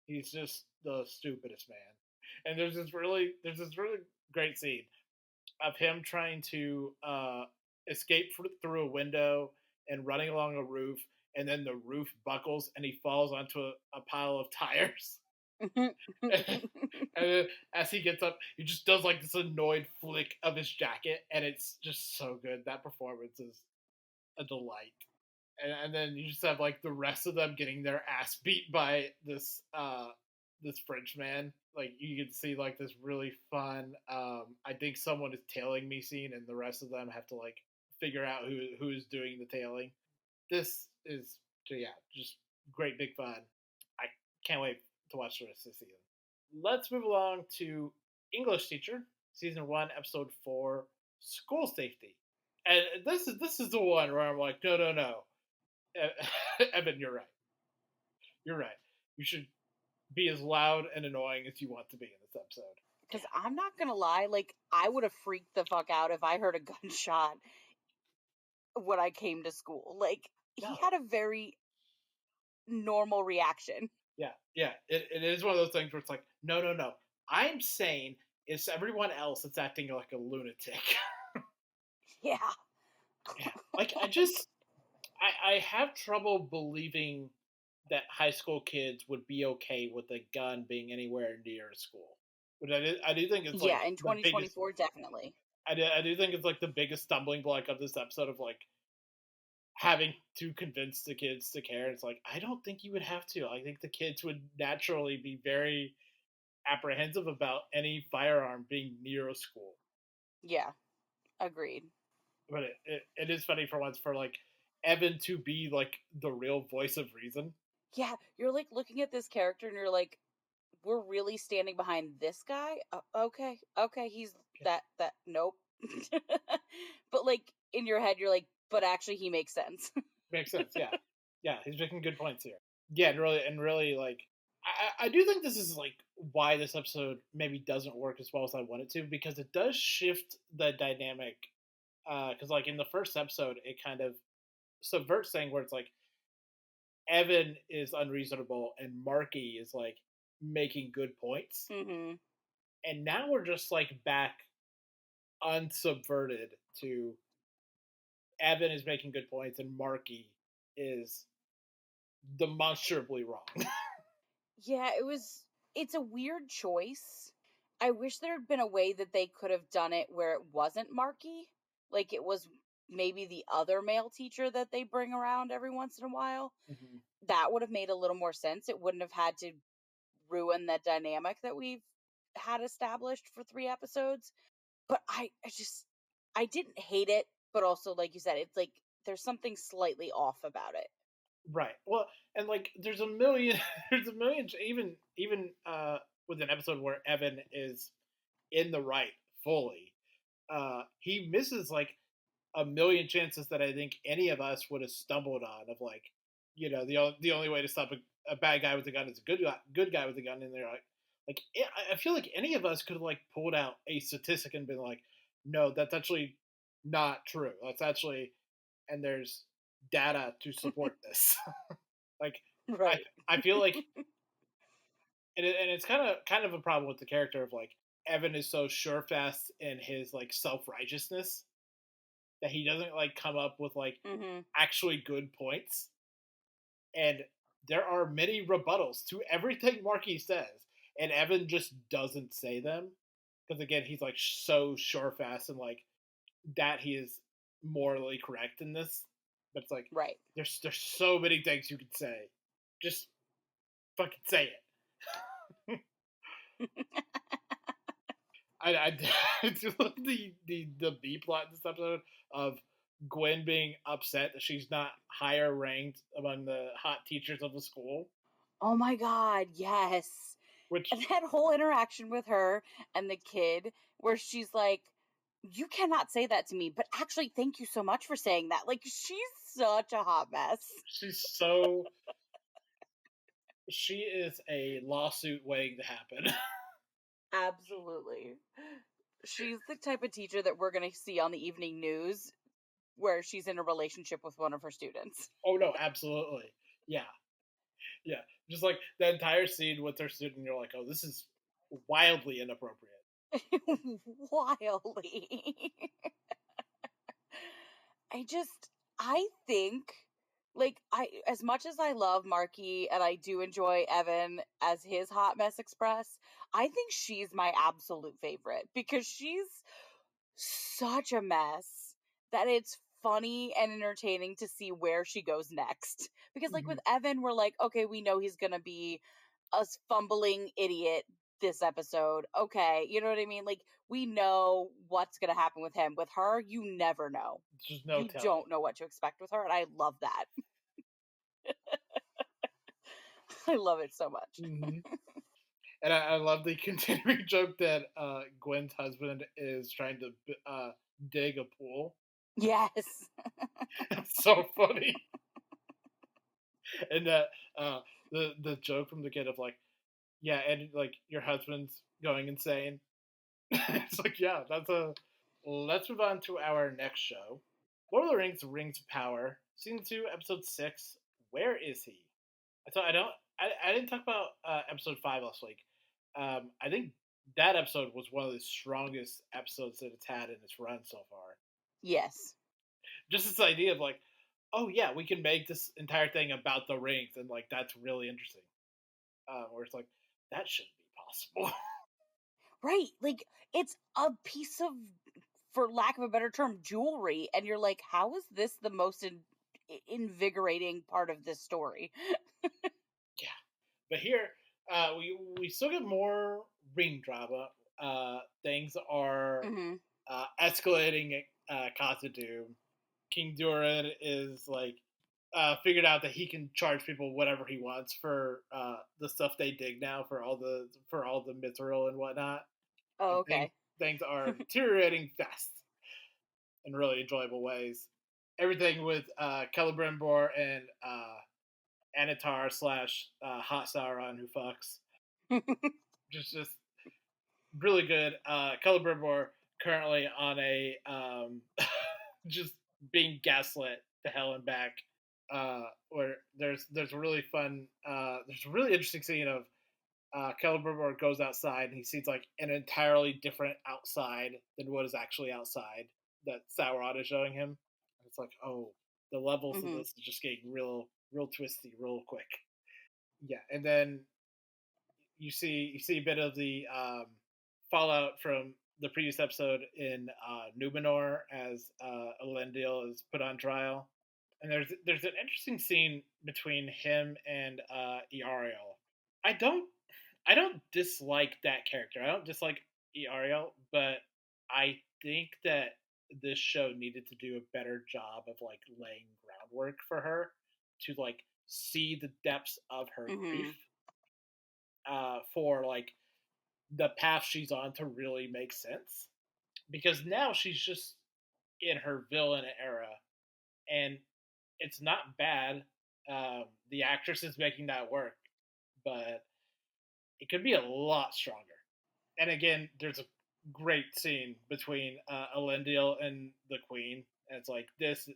He's just the stupidest man. And there's this really great scene of him trying to escape through a window and running along a roof, and then the roof buckles and he falls onto a pile of tires. And then as he gets up, he just does like this annoyed flick of his jacket, and it's just so good. That performance is a delight. And then you just have like the rest of them getting their ass beat by this French man. Like you can see like this really fun I think someone is tailing me scene, and the rest of them have to like figure out who's doing the tailing. This is just great big fun. I can't wait to watch the rest of the season. Let's move along to English Teacher, Season 1, Episode 4, School Safety. And this is the one where I'm like, no. Evan, you're right. You're right. You should be as loud and annoying as you want to be in this episode. Because I'm not going to lie, like, I would have freaked the fuck out if I heard a gunshot when I came to school. Like, No. he had a very normal reaction. Yeah. It is one of those things where it's like, no. I'm sane. It's everyone else that's acting like a lunatic. Yeah. Like, I have trouble believing that high school kids would be okay with a gun being anywhere near a school. But I do think it's like in 2024, definitely. I do think it's like the biggest stumbling block of this episode of like having to convince the kids to care. It's like, I don't think you would have to. I think the kids would naturally be very apprehensive about any firearm being near a school. Yeah, agreed. But it is funny for once for like Evan to be like the real voice of reason. Yeah, you're like looking at this character and you're like, we're really standing behind this guy? Okay, he's that, nope. But like in your head, you're like, but actually he makes sense. Makes sense, yeah. Yeah, he's making good points here. Yeah, and really like, I do think this is like why this episode maybe doesn't work as well as I want it to, because it does shift the dynamic. Because like in the first episode, it kind of subverts thing where it's like Evan is unreasonable and Marky is like making good points. Mm-hmm. And now we're just like back unsubverted to Evan is making good points and Marky is demonstrably wrong. Yeah, it's a weird choice. I wish there had been a way that they could have done it where it wasn't Marky. Like it was maybe the other male teacher that they bring around every once in a while. Mhm. That would have made a little more sense. It wouldn't have had to ruin that dynamic that we've had established for 3 episodes. But I just I didn't hate it, but also like you said, it's like there's something slightly off about it. Right. Well, and like there's a million there's a million even with an episode where Evan is in the right fully. He misses like a million chances that I think any of us would have stumbled on of like, the only way to stop a bad guy with a gun is a good guy with a gun, and they're like I feel like any of us could have like pulled out a statistic and been like, no, that's actually not true. That's actually, and there's data to support this. Like, I Right. I feel like, and it's kind of a problem with the character of like Evan is so sure fast in his like self righteousness that he doesn't like come up with like Mhm. actually good points. And there are many rebuttals to everything Marky says, and Evan just doesn't say them because again he's like so sure fast and like that he is morally correct in this. But it's like Right. there's so many things you could say, just fucking say it. I I just love the B plot in this episode of Gwen being upset that she's not higher ranked among the hot teachers of the school, Oh my god, yes. And which that whole interaction with her and the kid where she's like, "You cannot say that to me, but actually thank you so much for saying that." Like she's such a hot mess. she's so she is a lawsuit waiting to happen. Absolutely. She's the type of teacher that we're going to see on the evening news where she's in a relationship with one of her students. Oh no, absolutely, yeah, yeah. Just like the entire scene with her student, you're like, oh, this is wildly inappropriate. Wildly. I just I think like I as much as I love Marky and I do enjoy Evan as his hot mess express, I think she's my absolute favorite because she's such a mess that it's funny and entertaining to see where she goes next. Because like Mhm. with Evan, we're like, okay, we know he's gonna be a fumbling idiot this episode. Okay, you know what I mean? Like we know what's gonna happen with him. With her, you never know. There's just no You telling. don't know what to expect with her, and I love that. I love it so much. Hmm. And I love the continuing joke that Gwen's husband is trying to dig a pool. Yes. It's so funny. And that the joke from the kid of like, yeah, and like your husband's going insane. It's like, yeah, that's a. Let's move on to our next show. Lord of the Rings: Rings of Power, season 2, episode 6. Where is he? So I don't. I didn't talk about episode 5 last week. I think that episode was one of the strongest episodes that it's had in its run so far. Yes. Just this idea of like, oh yeah, we can make this entire thing about the rings, and like that's really interesting. Where it's like that shouldn't be possible. Right. Like it's a piece of, for lack of a better term, jewelry, and you're like, how is this the most invigorating part of this story? Yeah, but here we still get more ring drama. Things are Hmm. escalating at Casa Doom. King Durin is like figured out that he can charge people whatever he wants for the stuff they dig now for all the mithril and whatnot. Oh, And okay. things are deteriorating fast in really enjoyable ways. Everything with Celebrimbor and Anatar slash Hot Sauron who fucks. Just really good. Celebrimbor currently on a just being gaslit to hell and back. Where there's a really fun there's a really interesting scene of Celebrimbor goes outside and he sees like an entirely different outside than what is actually outside that Sauron is showing him. And it's like, oh, the levels of Hmm. this is just getting real twisty real quick. Yeah, and then you see a bit of the fallout from the previous episode in Numenor as Elendil is put on trial, and there's an interesting scene between him and Eariel. I don't I don't dislike that character. I don't dislike Eariel, but I think that this show needed to do a better job of like laying groundwork for her to like see the depths of her grief, Mm-hmm. for like the path she's on to really make sense. Because now she's just in her villain era, and it's not bad. The actress is making that work, but it could be a lot stronger. And again, there's a great scene between Elendil and the Queen. And it's like this.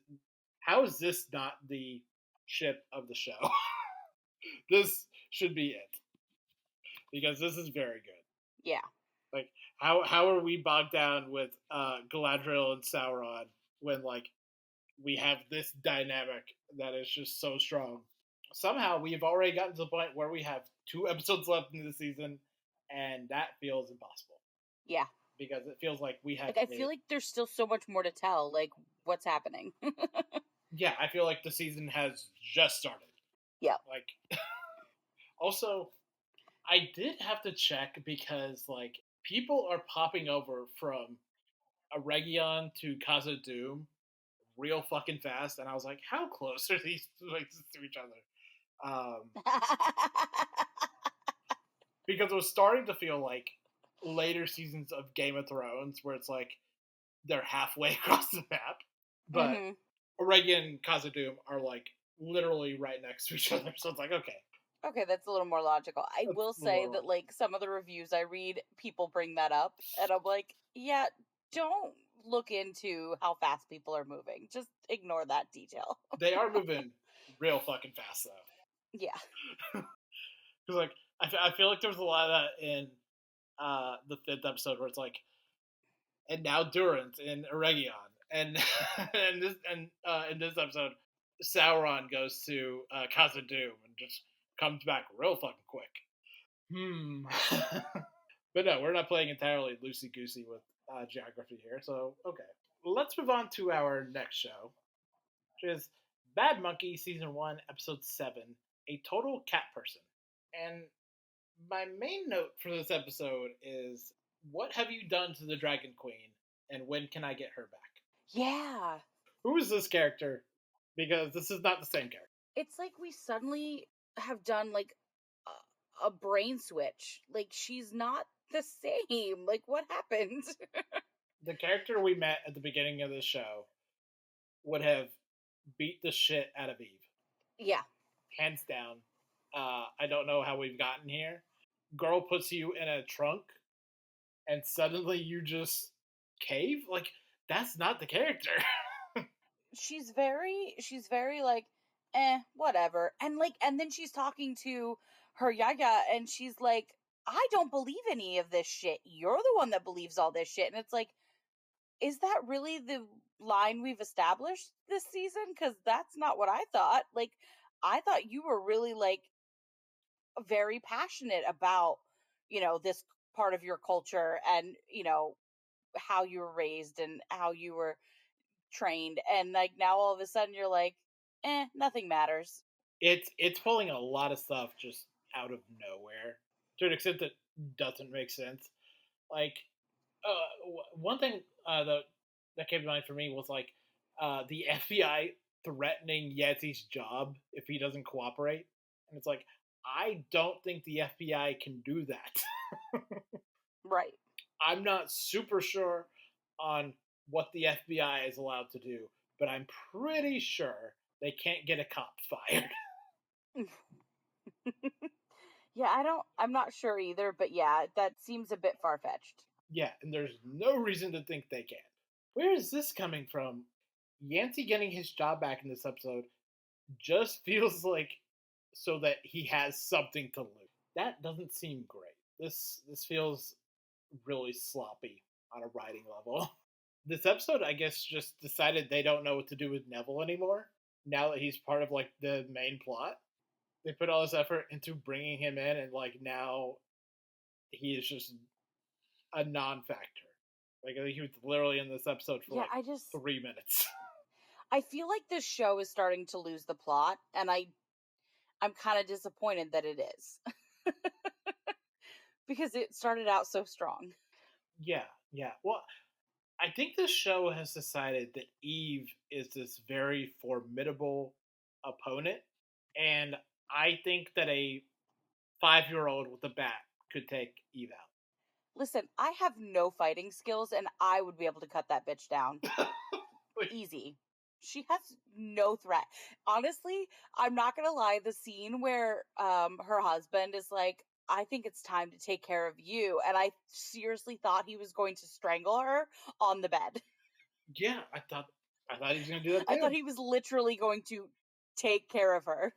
How is this not the ship of the show? This should be it because this is very good. Yeah. Like how are we bogged down with Galadriel and Sauron when like we have this dynamic that is just so strong? Somehow we've already gotten to the point where we have 2 episodes left in the season, and that feels impossible Yeah. because it feels like we have. Like I feel like there's still so much more to tell. Like what's happening? Yeah, I feel like the season has just started. Yeah. Like, also, I did have to check because like people are popping over from Aregion to Casa Doom real fucking fast, and I was like, how close are these places to each other? Because it was starting to feel like later seasons of Game of Thrones, where it's like they're halfway across the map, but Mm-hmm. Aregion and Casa Doom are like literally right next to each other. So it's like, okay, Okay, that's a little more logical. I that's will say more that like some of the reviews I read, people bring that up, and I'm like, yeah, don't look into how fast people are moving. Just ignore that detail. they are moving real fucking fast though. Yeah. Because like I feel like there was a lot of that in the 5th episode where it's like, and now Durant in Aregion, and in this episode, Sauron goes to Casa Doom and just comes back real fucking quick. But no, we're not playing entirely loosey goosey with geography here. So okay, let's move on to our next show, which is Bad Monkey Season 1, Episode 7, A Total Cat Person. And my main note for this episode is, what have you done to the Dragon Queen, and when can I get her back? Yeah. Who is this character? Because this is not the same character. It's like we suddenly have done like a brain switch. Like she's not the same. Like what happened? The character we met at the beginning of this show would have beat the shit out of Eve. Yeah. Hands down. I don't know how we've gotten here. Girl puts you in a trunk, and suddenly you just cave? Like, that's not the character. She's very like whatever. And then she's talking to her Yaya and she's like, I don't believe any of this shit. You're the one that believes all this shit. And it's like, is that really the line we've established this season? Because that's not what I thought. Like, I thought you were really like very passionate about, this part of your culture and, how you were raised and how you were trained. And like now all of a sudden you're like, nothing matters. It's pulling a lot of stuff just out of nowhere to an extent that doesn't make sense. Like, one thing that came to mind for me was like the FBI threatening Yeti's job if he doesn't cooperate, and it's like, I don't think the FBI can do that. Right. I'm not super sure on what the FBI is allowed to do, but I'm pretty sure they can't get a cop fired. Yeah, I'm not sure either, but yeah, that seems a bit far-fetched. Yeah, and there's no reason to think they can. Where is this coming from? Yancey getting his job back in this episode just feels like so that he has something to lose. That doesn't seem great. This feels really sloppy on a writing level. This episode, I guess, just decided they don't know what to do with Neville anymore. Now that he's part of like the main plot, they put all this effort into bringing him in, and like now he is just a non-factor. Like, I think he was literally in this episode for Yeah, like 3 minutes. I feel like this show is starting to lose the plot, and I'm kind of disappointed that it is. Because it started out so strong. Yeah, yeah. Well, I think this show has decided that Eve is this very formidable opponent, and I think that a 5-year-old with a bat could take Eve Listen, I have no fighting skills and I would be able to cut that bitch down. out. Easy. She has no threat. Honestly, I'm not gonna lie, the scene where her husband is like, I think it's time to take care of you, and I seriously thought he was going to strangle her on the bed. Yeah, I thought he was gonna do that I thought too. he was literally going to take care of her.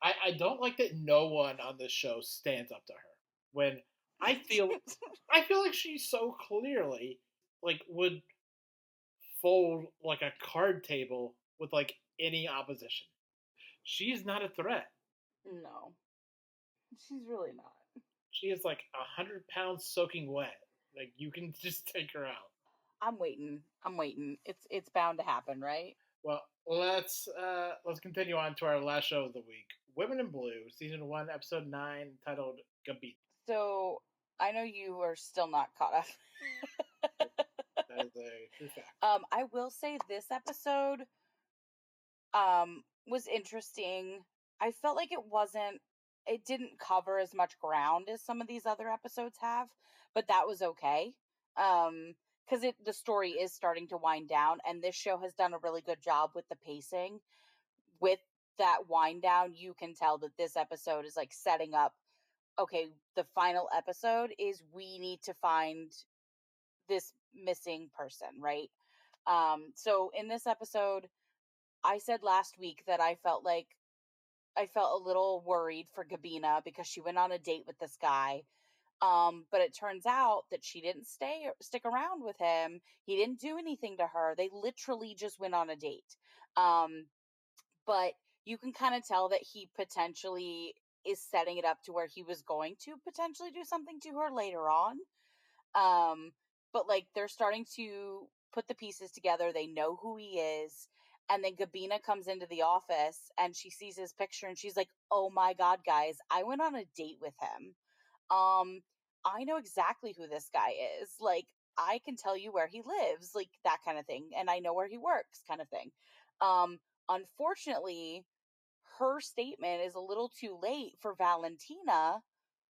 I don't like that no one on this show stands up to her. When I feel I feel like she so clearly like would fold like a card table with like any opposition. She's not a threat. No, she's really not. She is like 100 pounds soaking wet. Like you can just take her out. I'm waiting. I'm waiting. It's bound to happen, right? Well, let's continue on to our last show of the week. Women in Blue, season 1, episode 9, titled Gabina. So I know you are still not caught up. That is a true fact. I will say this episode was interesting. I felt like it didn't cover as much ground as some of these other episodes have, but that was okay. Because the story is starting to wind down, and this show has done a really good job with the pacing. With that wind down, you can tell that this episode is like setting up, okay, the final episode is we need to find this missing person, right? So in this episode, I said last week that I felt a little worried for Gabina because she went on a date with this guy. But it turns out that she didn't stick around with him. He didn't do anything to her. They literally just went on a date. Um, but you can kind of tell that he potentially is setting it up to where he was going to potentially do something to her later on. Um, but like they're starting to put the pieces together. They know who he is. And then Gabina comes into the office and she sees his picture and she's like, "Oh my god, guys, I went on a date with him. Um, I know exactly who this guy is. Like, I can tell you where he lives, like that kind of thing, and I know where he works, kind of thing." Unfortunately, her statement is a little too late for Valentina,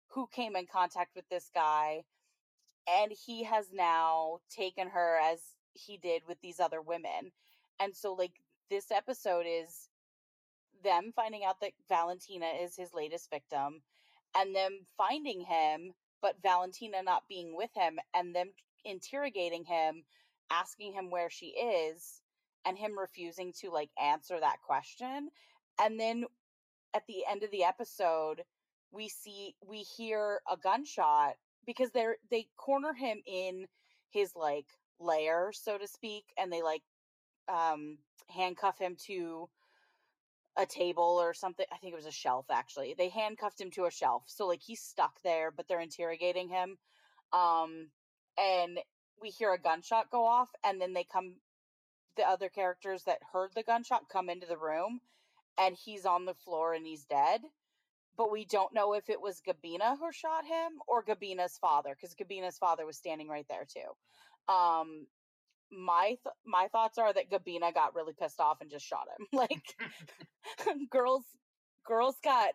who came in contact with this guy, and he has now taken her as he did with these other women. And so like this episode is them finding out that Valentina is his latest victim, and them finding him but Valentina not being with him, and them interrogating him, asking him where she is, and him refusing to like answer that question. And then at the end of the episode, we hear a gunshot because they corner him in his like lair, so to speak, and they like handcuff him to a table or something. I think it was a shelf actually. They handcuffed him to a shelf. So like he's stuck there, but they're interrogating him. Um and we hear a gunshot go off, and then the other characters that heard the gunshot come into the room, and he's on the floor and he's dead. But we don't know if it was Gabina who shot him or Gabina's father, because Gabina's father was standing right there too. My thoughts are that Gabina got really pissed off and just shot him. Like girls girls got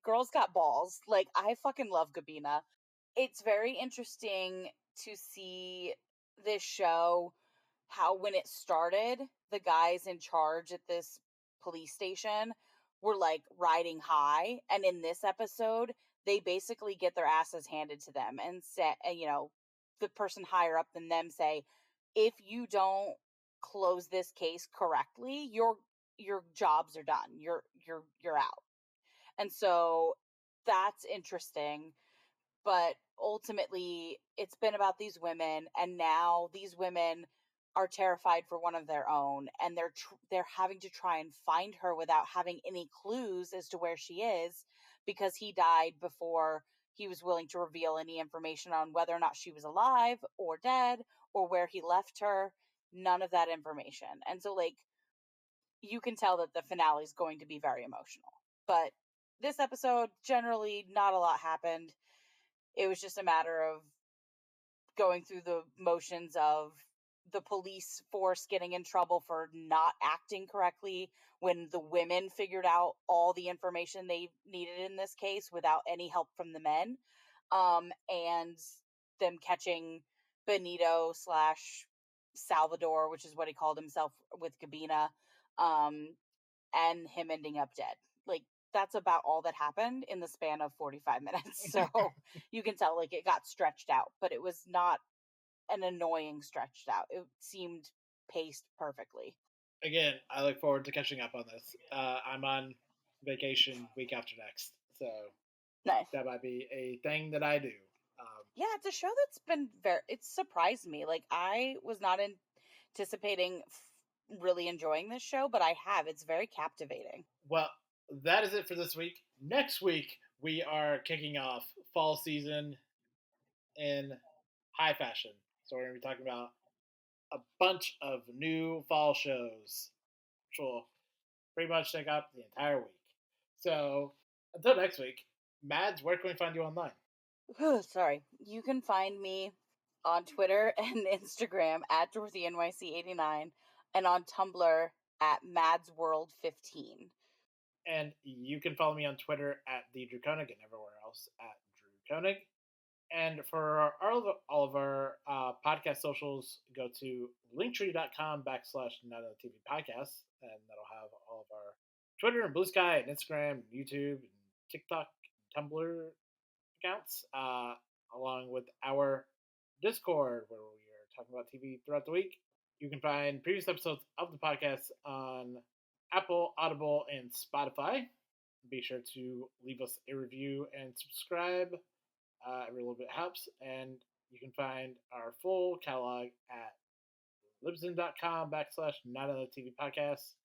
girls got balls. Like I fucking love Gabina. It's very interesting to see this show, how when it started, the guys in charge at this police station were like riding high, and in this episode they basically get their asses handed to them and say, the person higher up than them say, if you don't close this case correctly, your jobs are done. You're out. And so that's interesting, but ultimately it's been about these women, and now these women are terrified for one of their own, and they're having to try and find her without having any clues as to where she is, because he died before he was willing to reveal any information on whether or not she was alive or dead or where he left her. None of that information. And so, like, you can tell that the finale is going to be very emotional. But this episode, generally, not a lot happened. It was just a matter of going through the motions of the police force getting in trouble for not acting correctly when the women figured out all the information they needed in this case without any help from the men, and them catching Benito slash Salvador, which is what he called himself with Gabina, um, and him ending up dead. Like, that's about all that happened in the span of 45 minutes. So you can tell, like, it got stretched out, but it was not an annoying stretched out. It seemed paced perfectly. Again, I look forward to catching up on this. I'm on vacation week after next, so Nice. that might be a thing that I do. Yeah, it's a show that's been it's surprised me. Like, I was not anticipating really enjoying this show, but I have. It's very captivating. Well, that is it for this week. Next week, we are kicking off fall season in high fashion. So we're going to be talking about a bunch of new fall shows, which will pretty much take up the entire week. So until next week, Mads, where can we find you online? Sorry. You can find me on Twitter and Instagram at DorothyNYC89 and on Tumblr at MadsWorld15. And you can follow me on Twitter at the Drew Koenig and everywhere else at Drew Koenig. And for all of our podcast socials, go to linktree.com/Not Another TV Podcast, and that'll have all of our Twitter and Blue Sky and Instagram and YouTube and TikTok and Tumblr accounts, along with our Discord, where we are talking about TV throughout the week. You can find previous episodes of the podcast on Apple, Audible, and Spotify. Be sure to leave us a review and subscribe. Every little bit helps. And you can find our full catalog at libsyn.com/Not Another TV Podcast.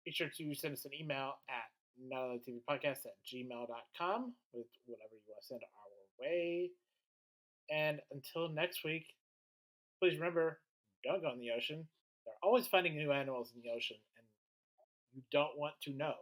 Be sure to send us an email at notanothertvpodcast@gmail.com with whatever you want to send our way. And until next week, please remember, don't go in the ocean. They're always finding new animals in the ocean, and you don't want to know.